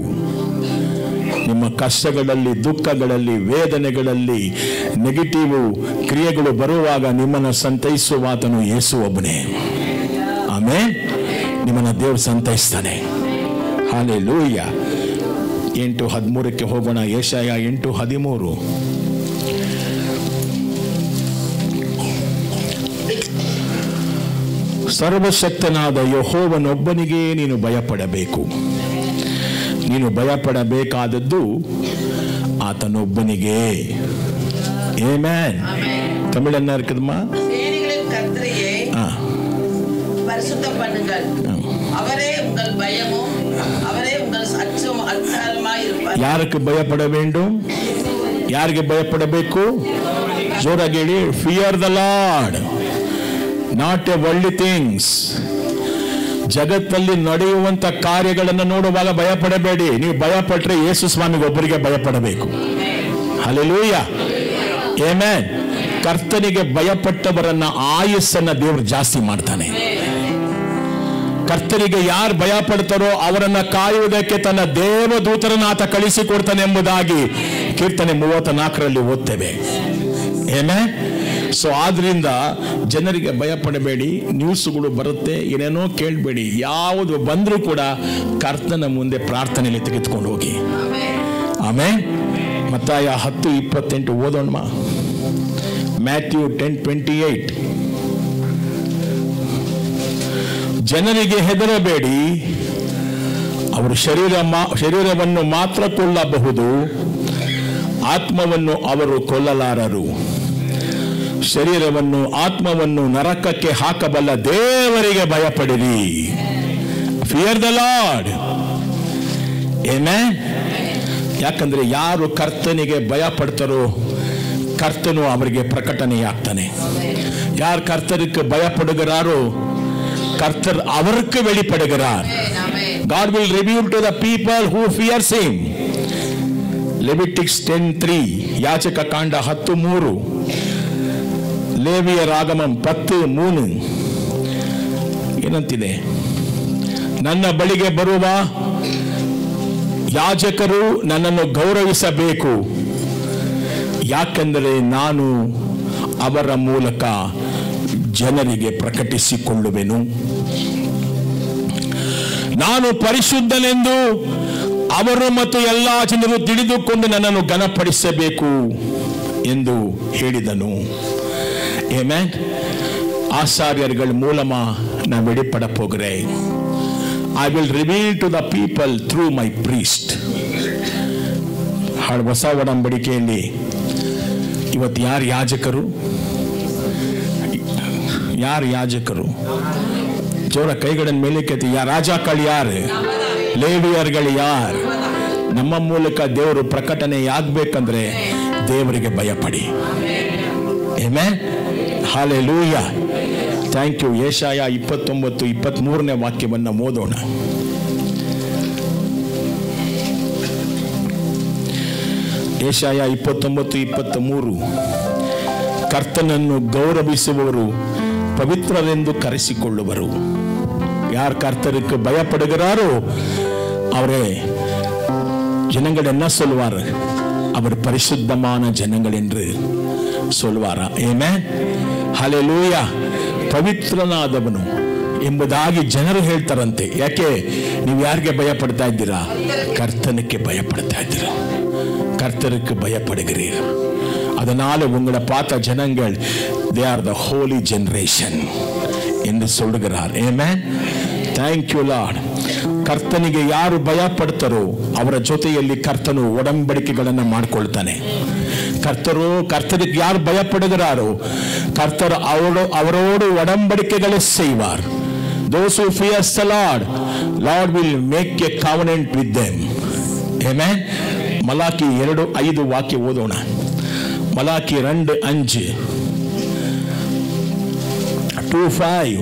ನಿಮ್ಮ ಕಷ್ಟಗಳಲ್ಲಿ, ದುಃಖಗಳಲ್ಲಿ, ವೇದನೆಗಳಲ್ಲಿ, ನೆಗೆಟಿವ್ ಕ್ರಿಯೆಗಳು ಬರುವಾಗ ನಿಮ್ಮನ್ನು ಸಂತೈಸುವ ಆತನು ಯೇಸು ಒಬ್ಬನೇ. ಆಮೆನ್. ನಿಮ್ಮನ್ನು ದೇವರು ಸಂತೈಸ್ತಾನೆ. ಹಲ್ಲೆಲೂಯಾ. 8:13 ಹೋಗೋಣ. ಯೆಶಾಯ 8:13. ಸರ್ವಶಕ್ತನಾದ ಯೆಹೋವನೊಬ್ಬನಿಗೆ ನೀನು ಭಯಪಡಬೇಕು. ನೀನು ಭಯಪಡಬೇಕಾದದ್ದು ಆತನೊಬ್ಬನಿಗೆ. ಆಮೆನ್. தமிழ் என்ன இருக்குதுமா? சேனைகளின் கர்த்தரையே பரிசுத்தம் பண்ணுங்கள். அவரே உங்கள் பயமும் அவரே உங்கள் அச்சாரமாய் இருப்பார். யாருக்கு பயப்பட வேண்டும்? யாருக்கு பயப்படಬೇಕು? ಜೋರಾಗಿ ಹೇಳಿ, fear the lord. Not A worldly things. ಜಗತ್ತಲ್ಲಿ ನಡೆಯುವಂತ ಕಾರ್ಯಗಳನ್ನು ನೋಡುವಾಗ ಭಯಪಡಬೇಡಿ. ನೀವು ಭಯಪಟ್ಟರೆ ಯೇಸು ಸ್ವಾಮಿಗೆ ಒಬ್ಬರಿಗೆ ಭಯಪಡಬೇಕು. Hallelujah, amen. ಕರ್ತನಿಗೆ ಭಯಪಟ್ಟವರನ್ನ ಆಯುಸ್ಸನ್ನ ದೇವರು ಜಾಸ್ತಿ ಮಾಡ್ತಾನೆ. ಕರ್ತನಿಗೆ ಯಾರು ಭಯ ಪಡ್ತಾರೋ ಅವರನ್ನ ಕಾಯುವುದಕ್ಕೆ ತನ್ನ ದೇವದೂತರನ್ನ ಆತ ಕಳಿಸಿಕೊಡ್ತಾನೆ ಎಂಬುದಾಗಿ ಕೀರ್ತನೆ 34ರಲ್ಲಿ ಓದ್ತೇವೆ. ಆಮೆನ್. ಸೊ ಆದ್ರಿಂದ ಜನರಿಗೆ ಭಯ ಪಡಬೇಡಿ. ನ್ಯೂಸ್ಗಳು ಬರುತ್ತೆ, ಏನೇನೋ ಕೇಳಬೇಡಿ. ಯಾವುದು ಬಂದರೂ ಕೂಡ ಕರ್ತನ ಮುಂದೆ ಪ್ರಾರ್ಥನೆಯಲ್ಲಿ ತೆಗೆದುಕೊಂಡು ಹೋಗಿ. ಆಮೆನ್. ಮತ್ತಾಯ 10:28 ಓದೋಣ. ಮ್ಯಾಥ್ಯೂ 10:28. ಜನರಿಗೆ ಹೆದರಬೇಡಿ, ಅವರು ಶರೀರವನ್ನು ಮಾತ್ರ ಕೊಲ್ಲಬಹುದು, ಆತ್ಮವನ್ನು ಅವರು ಕೊಲ್ಲಲಾರರು. ಶರೀರವನ್ನು ಆತ್ಮವನ್ನು ನರಕಕ್ಕೆ ಹಾಕಬಲ್ಲ ದೇವರಿಗೆ ಭಯಪಡಿರಿ. Fear the Lord. ಆಮೆನ್. ಯಾಕಂದ್ರೆ ಯಾರು ಕರ್ತನಿಗೆ ಭಯ ಪಡ್ತಾರೋ ಕರ್ತನು ಅವರಿಗೆ ಪ್ರಕಟಣೆಯಾಗ್ತಾನೆ. ಯಾರು ಕರ್ತನಿಗೆ ಭಯಪಡುகிறாರೋ கர்த்தர் அவருக்கு வெளிப்படுகிறார். God will reveal to the people who fears him. Leviticus 10:3, ಯಾಜಕ ಕಾಂಡ 10:3, ಲೇವಿಯ ರಾಗಮಂ 10:3 ಏನಂತಿದೆ? ನನ್ನ ಬಳಿಗೆ ಬರುವ ಯಾಜಕರು ನನ್ನನ್ನು ಗೌರವಿಸಬೇಕು, ಯಾಕೆಂದರೆ ನಾನು ಅವರ ಮೂಲಕ ಜನರಿಗೆ ಪ್ರಕಟಿಸಿಕೊಳ್ಳುವೆನು. ನಾನು ಪರಿಶುದ್ಧನೆಂದು ಅವರು ಮತ್ತು ಎಲ್ಲ ಜನರು ತಿಳಿದುಕೊಂಡು ನನ್ನನ್ನು ಘನಪಡಿಸಬೇಕು ಎಂದು ಹೇಳಿದನು. ಆಮೆನ್. ஆசாரியர்கள் மூலமா நான் வெளிப்பட போகிறேன். I will reveal to the people through my priest. ಹೊಸ ಒಡಂಬಡಿಕೆಯಲ್ಲಿ ಇವತ್ತು ಯಾರು ಯಾಜಕರು? ಯಾರು ಯಾಜಕರು? ಜೋರ ಕೈಗಳನ್ನು ಮೇಲೆ ಕೆತ್ತಿ. ರಾಜಾಗಳು ಯಾರು? ಲೇವಿಯರ್ಗಳು ಯಾರು? ನಮ್ಮ ಮೂಲಕ ದೇವರು ಪ್ರಕಟಣೆಯಾಗಬೇಕಂದ್ರೆ ದೇವರಿಗೆ ಭಯಪಡಿ. ಆಮೆನ್. ಹಲ್ಲೆಲೂಯಾ. Thank you. ಯೆಶಾಯ 29:23 ವಾಕ್ಯವನ್ನು ಓದೋಣ. ಯೆಶಾಯ 29:23. ಕರ್ತನನ್ನು ಗೌರವಿಸುವವರು ಪವಿತ್ರರೆಂದು ಕರೆಸಿಕೊಳ್ಳುವರು. ಯಾರು கர்த்தருக்கு பயப்படுகிறாரோ அவரே ஜனங்கள் என்ன சொல்வார்? அவர் பரிசுத்தமான ஜனங்கள் என்று சொல்வார். ಆಮೆನ್. ಹಲ್ಲೆಲೂಯಾ. ಪವಿತ್ರನಾದವನು ಎಂಬುದಾಗಿ ಜನರು ಹೇಳ್ತಾರಂತೆ. ಯಾಕೆ? ನೀವು ಯಾರಿಗೆ ಭಯ ಪಡ್ತಾ ಇದ್ದೀರಾ? கர்த்தனுக்கு பயப்படுத்தா இದ್ದೀರಾ. கர்த்தருக்கு பயப்படுகிறீர். அதனால உங்களை பார்த்த ஜனங்கள் they are the holy generation என்று சொல்லுகிறார். ಆಮೆನ್. Thank you lord. ಕರ್ತನಿಗೆ ಯಾರು ಭಯ ಪಡ್ತಾರೋ ಅವರ ಜೊತೆಯಲ್ಲಿ ಕರ್ತನು ಒಡಂಬಡಿಕೆಗಳನ್ನು ಮಾಡಿಕೊಳ್ತಾನೆ. கர்த்தருக்கு யார் பயப்படுகிறாரோ கர்த்தர் அவரோடு உடன்படிக்கைகளை செய்வார். Those who fear the Lord will make a covenant with them. Amen. Malachi 2:5 ವಾಕ್ಯ ಓದೋಣ. ಮಲಾಕಿ 2:5 2:5.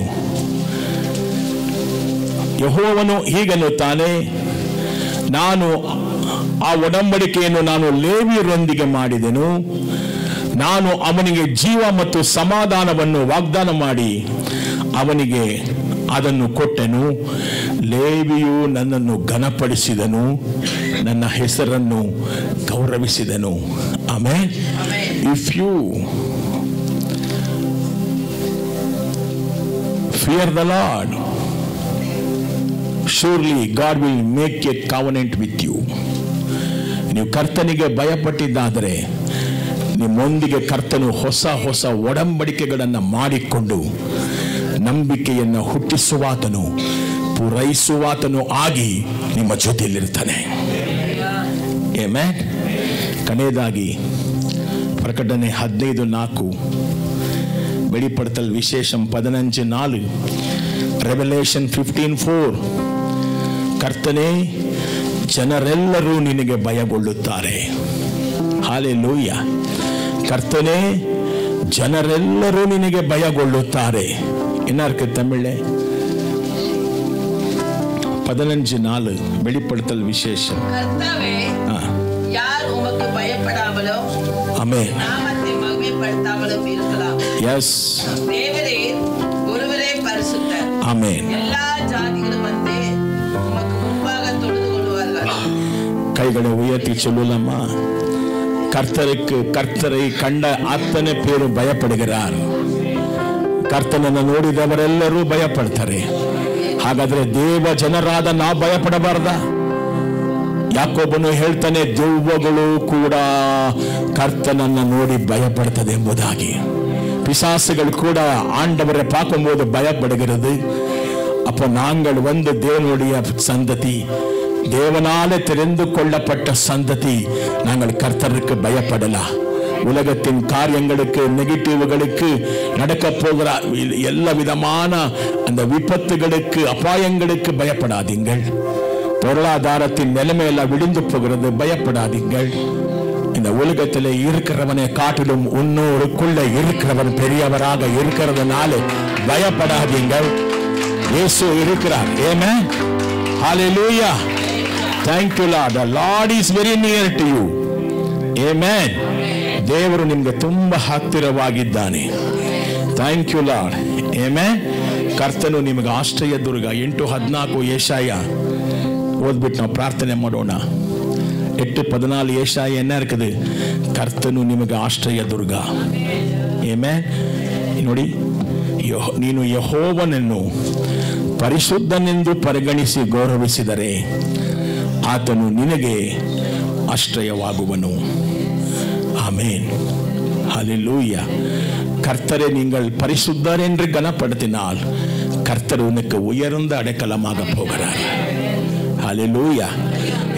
ಯೆಹೋವನು ಹೀಗನ್ನುತ್ತಾನೆ, ನಾನು ಆ ಒಡಂಬಡಿಕೆಯನ್ನು ನಾನು ಲೇವಿಯರೊಂದಿಗೆ ಮಾಡಿದೆನು. ನಾನು ಅವನಿಗೆ ಜೀವ ಮತ್ತು ಸಮಾಧಾನವನ್ನು ವಾಗ್ದಾನ ಮಾಡಿ ಅವನಿಗೆ ಅದನ್ನು ಕೊಟ್ಟೆನು. ಲೇವಿಯು ನನ್ನನ್ನು ಘನಪಡಿಸಿದನು, ನನ್ನ ಹೆಸರನ್ನು ಗೌರವಿಸಿದನು. Amen. If you fear the Lord, surely God will make a covenant with you. ನೀವು ಕರ್ತನಿಗೆ ಭಯಪಟ್ಟಿದ್ದಾದರೆ ನಿಮ್ಮೊಂದಿಗೆ ಕರ್ತನು ಹೊಸ ಹೊಸ ಒಡಂಬಡಿಕೆಗಳನ್ನು ಮಾಡಿಕೊಂಡು ನಂಬಿಕೆಯನ್ನು ಹುಟ್ಟಿಸುವಾತನು ಪೂರೈಸುವಾತನು ಆಗಿ ನಿಮ್ಮ ಜೊತೆಯಲ್ಲಿರ್ತಾನೆ. ಆಮೆನ್. ಕೊನೆಯದಾಗಿ ಪ್ರಕಟಣೆ 15:4, வெளிப்படுத்தல் விசேஷம் 15:4, ರೆವಲೇಷನ್ 15:4. ಕರ್ತನೇ, ಜನರೆಲ್ಲರೂ ನಿನಗೆ ಭಯಗೊಳ್ಳುತ್ತಾರೆ. ಹಲ್ಲೆಲೂಯಾ. ಕರ್ತನೇ, ಜನರೆಲ್ಲರೂ ನಿನಗೆ ಭಯಗೊಳ್ಳುತ್ತಾರೆ. என்ன இருக்கு தமிழ்ல? 15:4 வெளிப்படுத்தல் விசேஷம். கர்த்தாவே, யார் உமக்கு பயப்படாமலோ ஆமென் நாமத்தை மகிமைப்படுத்தாமலும் இருக்கலாம். எஸ். தேவரே ஒருவரே பரிசுத்தர். ஆமென். எல்லா ஜாதிகளும் வந்து உமக்கு முன்பாக தொழுது கொள்வார்கள். கைகளை உயர்த்தி சொல்லலாமா? ಕರ್ತரை ಕಂಡ ಅತ್ತನೆ ಪೇರು ಭಯಪಡುகிறார். ಕರ್ತನನ್ನು ನೋಡಿದವರೆಲ್ಲರೂ ಭಯಪಡ್ತಾರೆ. ಹಾಗಾದ್ರೆ ದೇವ ಜನರಾದ ನಾವು ಭಯಪಡಬಾರ್ದ? ಯಾಕೋಬನು ಹೇಳ್ತಾನೆ, ದೆವ್ವಗಳು ಕೂಡ ಕರ್ತನನ್ನು ನೋಡಿ ಭಯಪಡ್ತದೆ ಎಂಬುದಾಗಿ. பிசாசுகள் கூட ஆண்டவரை பார்க்கும்போது பயப்படுகிறது. அப்போ நாங்கள் வந்து தேவனுடைய சந்ததி, தேவனாலே தெரிந்து கொள்ளப்பட்ட சந்ததி, நாங்கள் கர்த்தருக்கு பயப்படலாம். உலகத்தின் காரியங்களுக்கு, நெகட்டிவ்களுக்கு, நடக்க போகிற எல்லா விதமான அந்த விபத்துகளுக்கு, அபாயங்களுக்கு பயப்படாதீங்கள். பொருளாதாரத்தின் நிலைமையெல்லாம் விழுந்து போகிறது, பயப்படாதீங்கள். இந்த உலகத்தில் இருக்கிறவனை காட்டிலும் உன்னோருக்குள்ள இருக்கிறவன் பெரியவராக இருக்கிறதுனால பயப்படாதீங்கள். இயேசு இருக்கிறார். ஆமென். ஹalleluya. Thank you Lord. The Lord is very near to you. Amen. ದೇವರು ನಿಮಗೆ ತುಂಬಾ ಹತ್ತಿರವಾಗಿದ್ದಾನೆ. Thank you Lord. Amen. ಕರ್ತನು ನಿಮಗೆ ಆಶ್ರಯ ದುರ್ಗ. 8:14 ಯೆಶಾಯ ಓದ್ಬಿಟ್ಟು ನಾವು ಪ್ರಾರ್ಥನೆ ಮಾಡೋಣ. 8:14 ಯೆಶಾಯ என்ன இருக்குது? ಕರ್ತನು ನಿಮಗೆ ಆಶ್ರಯ ದುರ್ಗ. Amen. ನೋಡಿ, ನೀನು ಯೆಹೋವನನ್ನು ಪರಿಶುದ್ಧನೆಂದು ಪರಿಗಣಿಸಿ ಗೌರವಿಸಿದರೆ ಆತನು ನಿನಗೆ ಆಶ್ರಯವಾಗುವನು. ஆமென். ஹalleluya. கர்த்தரை நீங்கள் பரிசுத்தர் என்று கனப்படுத்தினால் கர்த்தர் உனக்கு உயர்ந்த அடைக்கலமாக போகிறார். ஹalleluya.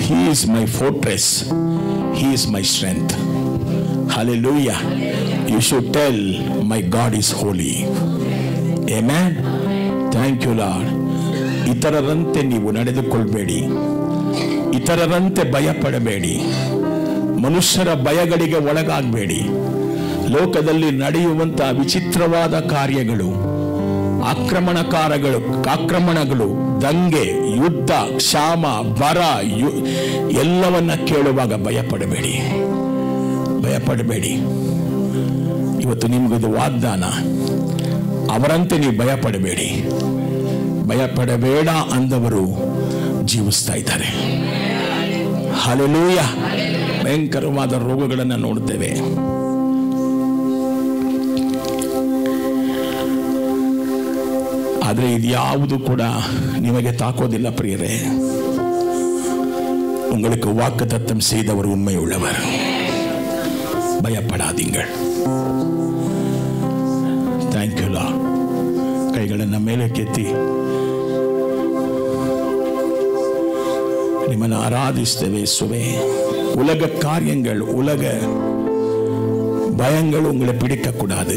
He is my fortress. He is my strength. Hallelujah. You should tell my God is holy. Amen. Thank you Lord. ಇತರರಂತೆ ನೀವು ನಡೆದುಕೊಳ್ಳಬೇಡಿ. ಇತರರಂತೆ ಭಯಪಡಬೇಡಿ. ಮನುಷ್ಯರ ಭಯಗಳಿಗೆ ಒಳಗಾಗಬೇಡಿ. ಲೋಕದಲ್ಲಿ ನಡೆಯುವಂತಹ ವಿಚಿತ್ರವಾದ ಕಾರ್ಯಗಳು, ಆಕ್ರಮಣಗಳು, ದಂಗೆ, ಯುದ್ಧ, ಕ್ಷಾಮ, ಬರ ಎಲ್ಲವನ್ನ ಕೇಳುವಾಗ ಭಯಪಡಬೇಡಿ. ಇವತ್ತು ನಿಮಗಿದು ವಾಗ್ದಾನ. ಅವರಂತೆ ನೀವು ಭಯಪಡಬೇಡಿ. ಭಯಪಡಬೇಡ ಅಂದವರು ಜೀವಿಸ್ತಾ ಇದ್ದಾರೆ. ಹಲ್ಲೆಲೂಯಾ. ಭಯಂಕರವಾದ ರೋಗಗಳನ್ನು ನೋಡ್ತೇವೆ. ಆದರೆ ಇದು ಯಾವುದು ಕೂಡ ನಿಮಗೆ ತಾಕೋದಿಲ್ಲ ಪ್ರಿಯರೇ. உங்களுக்கு வாக்குத்தத்தம் செய்தவர் உண்மை உள்ளவர். பயப்படாதீங்கள். Thank you Lord. ಕೈಗಳನ್ನು ಮೇಲೆ ಕೆತ್ತಿ ನಿಮ್ಮನ್ನು ஆராதிಸ್ತೇವೆ ಯೇசுவே. உலக காரியங்கள், உலக பயங்கள் உங்களை பிடிக்கக்கூடாது.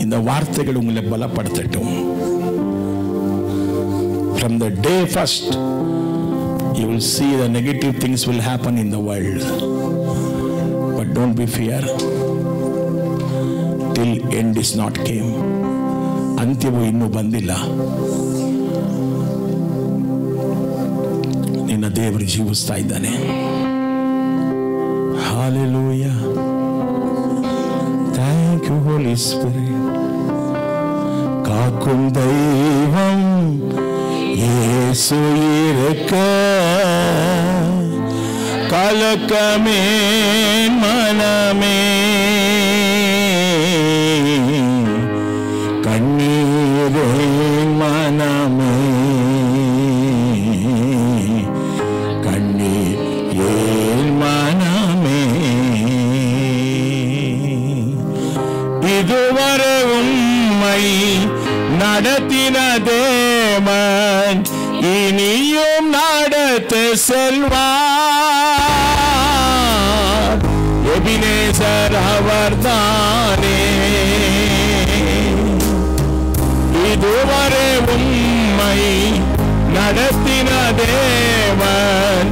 இந்த வார்த்தைகள் உங்களை பலப்படுத்தட்டும். From the day first you will see the negative things will happen in the world, but don't be fear till end is not came. ಅಂತ್ಯವು ಇನ್ನೂ ಬಂದಿಲ್ಲ. ನಿನ್ನ ದೇವರು ಜೀವಿಸ್ತಾ ಇದ್ದಾನೆ. Hallelujah. Thank you Holy Spirit. காக்கும் தெய்வம் இயேசு இருக்க கலக்கமே மனமே கண்ணீரே மனமே இதுவரை உம்மை நடத்தின தேவன் இனியும் நடத்து செல்வார். எபினேசர் அவர்தானே. இதுவரை உம்மை நடத்தின தேவன்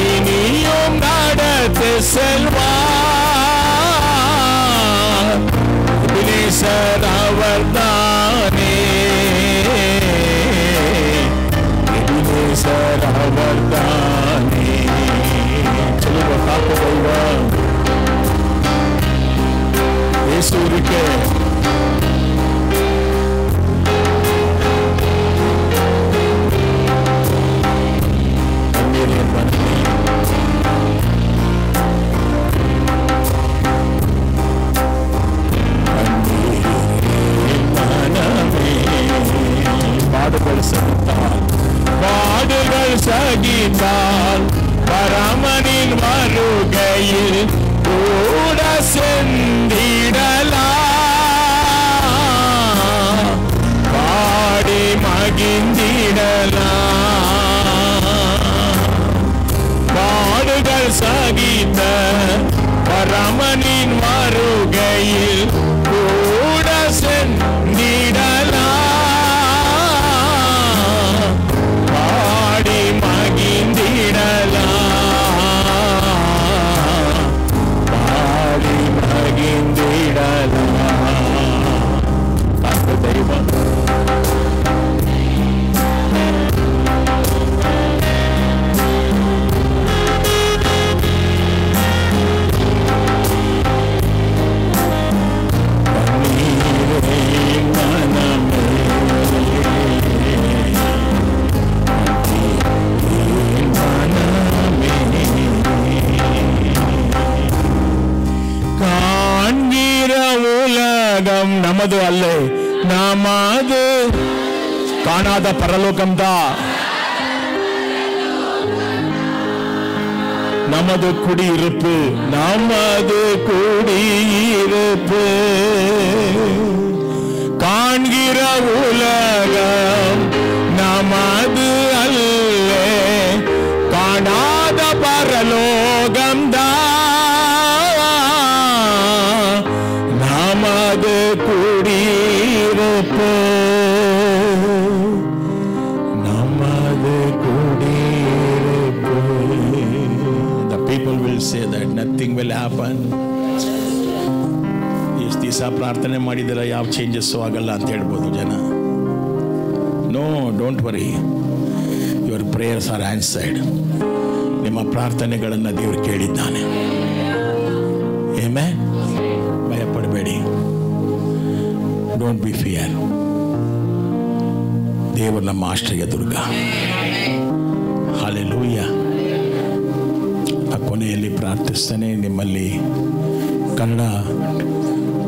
இனியும் நடத்து செல்வார். மகிந்த பரமனின் வருகையில் கூட சென்றிடலாம், பாடி மகிழ்ந்திடலாம், பாடி மகிழ்ந்திடலாம். அந்த தெய்வம் நமது அல்ல, நமது காணாத பரலோகம்தான் நமது குடியிருப்பு, நமது குடியிருப்பு. காண்கிற உலகம் நமது அல்ல, காணாத பரலோகம்தான் நமது குடியிருப்பு, நமது குடியிருப்பு. The people will say that nothing will happen. ಎಷ್ಟು ದಿವಸ ಪ್ರಾರ್ಥನೆ ಮಾಡಿದರೆ ಯಾವ ಚೇಂಜಸ್ಸು ಆಗಲ್ಲ ಅಂತ ಹೇಳ್ಬೋದು ಜನ. No, don't worry, your prayers are answered. ನಿಮ್ಮ ಪ್ರಾರ್ಥನೆಗಳನ್ನು ದೇವರು ಕೇಳಿದ್ದಾನೆ. ಆಮೆನ್. ಭಯಪಡಬೇಡಿ, ಡೋಂಟ್ ಬಿ ಫಿಯರ್. ದೇವರು ನಮ್ಮ ಆಶ್ರಯ ದುರ್ಗ. ಹಲ್ಲೆಲೂಯ. ಆ ಕೊನೆಯಲ್ಲಿ ಪ್ರಾರ್ಥಿಸ್ತಾನೆ. ನಿಮ್ಮಲ್ಲಿ ಕನ್ನಡ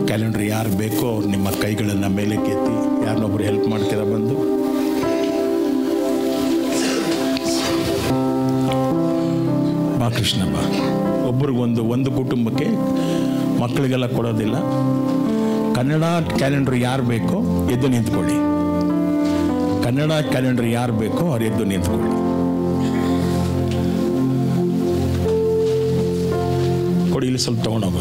ಕ್ಯಾಲೆಂಡರ್ ಯಾರು ಬೇಕೋ ಅವ್ರು ನಿಮ್ಮ ಕೈಗಳನ್ನು ಮೇಲೆ ಕೆತ್ತಿ, ಯಾರನ್ನೊಬ್ರು ಹೆಲ್ಪ್ ಮಾಡ್ತೀರಾ ಬಂದು. ಬಾ ಕೃಷ್ಣ ಬಾ. ಒಂದು ಕುಟುಂಬಕ್ಕೆ ಮಕ್ಕಳಿಗೆಲ್ಲ ಕೊಡೋದಿಲ್ಲ. ಕನ್ನಡ ಕ್ಯಾಲೆಂಡರ್ ಯಾರು ಬೇಕೋ ಎದ್ದು ನಿಂತ್ಕೊಳ್ಳಿ. ಕನ್ನಡ ಕ್ಯಾಲೆಂಡರ್ ಯಾರು ಬೇಕೋ ಅವ್ರು ಎದ್ದು ನಿಂತ್ಕೊಳ್ಳಿ. ಕೊಡಿ, ಇಲ್ಲಿ ಸ್ವಲ್ಪ ತಗೊಂಡೋಗ.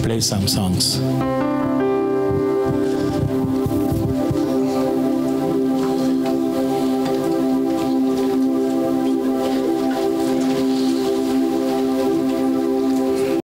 Play some songs.